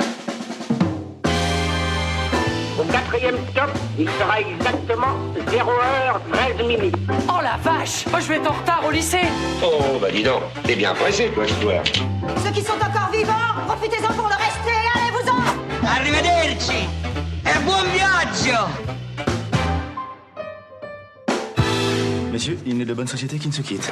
Au 4e stop, il sera exactement 0h13. Oh la vache! Moi je vais être en retard au lycée! Oh, bah dis donc, t'es bien pressé, toi, ce soir. Ceux qui sont encore vivants, profitez-en pour le rester, allez-vous-en! Arrivederci! E buon viaggio! Messieurs, il n'est de bonne société qui ne se quitte.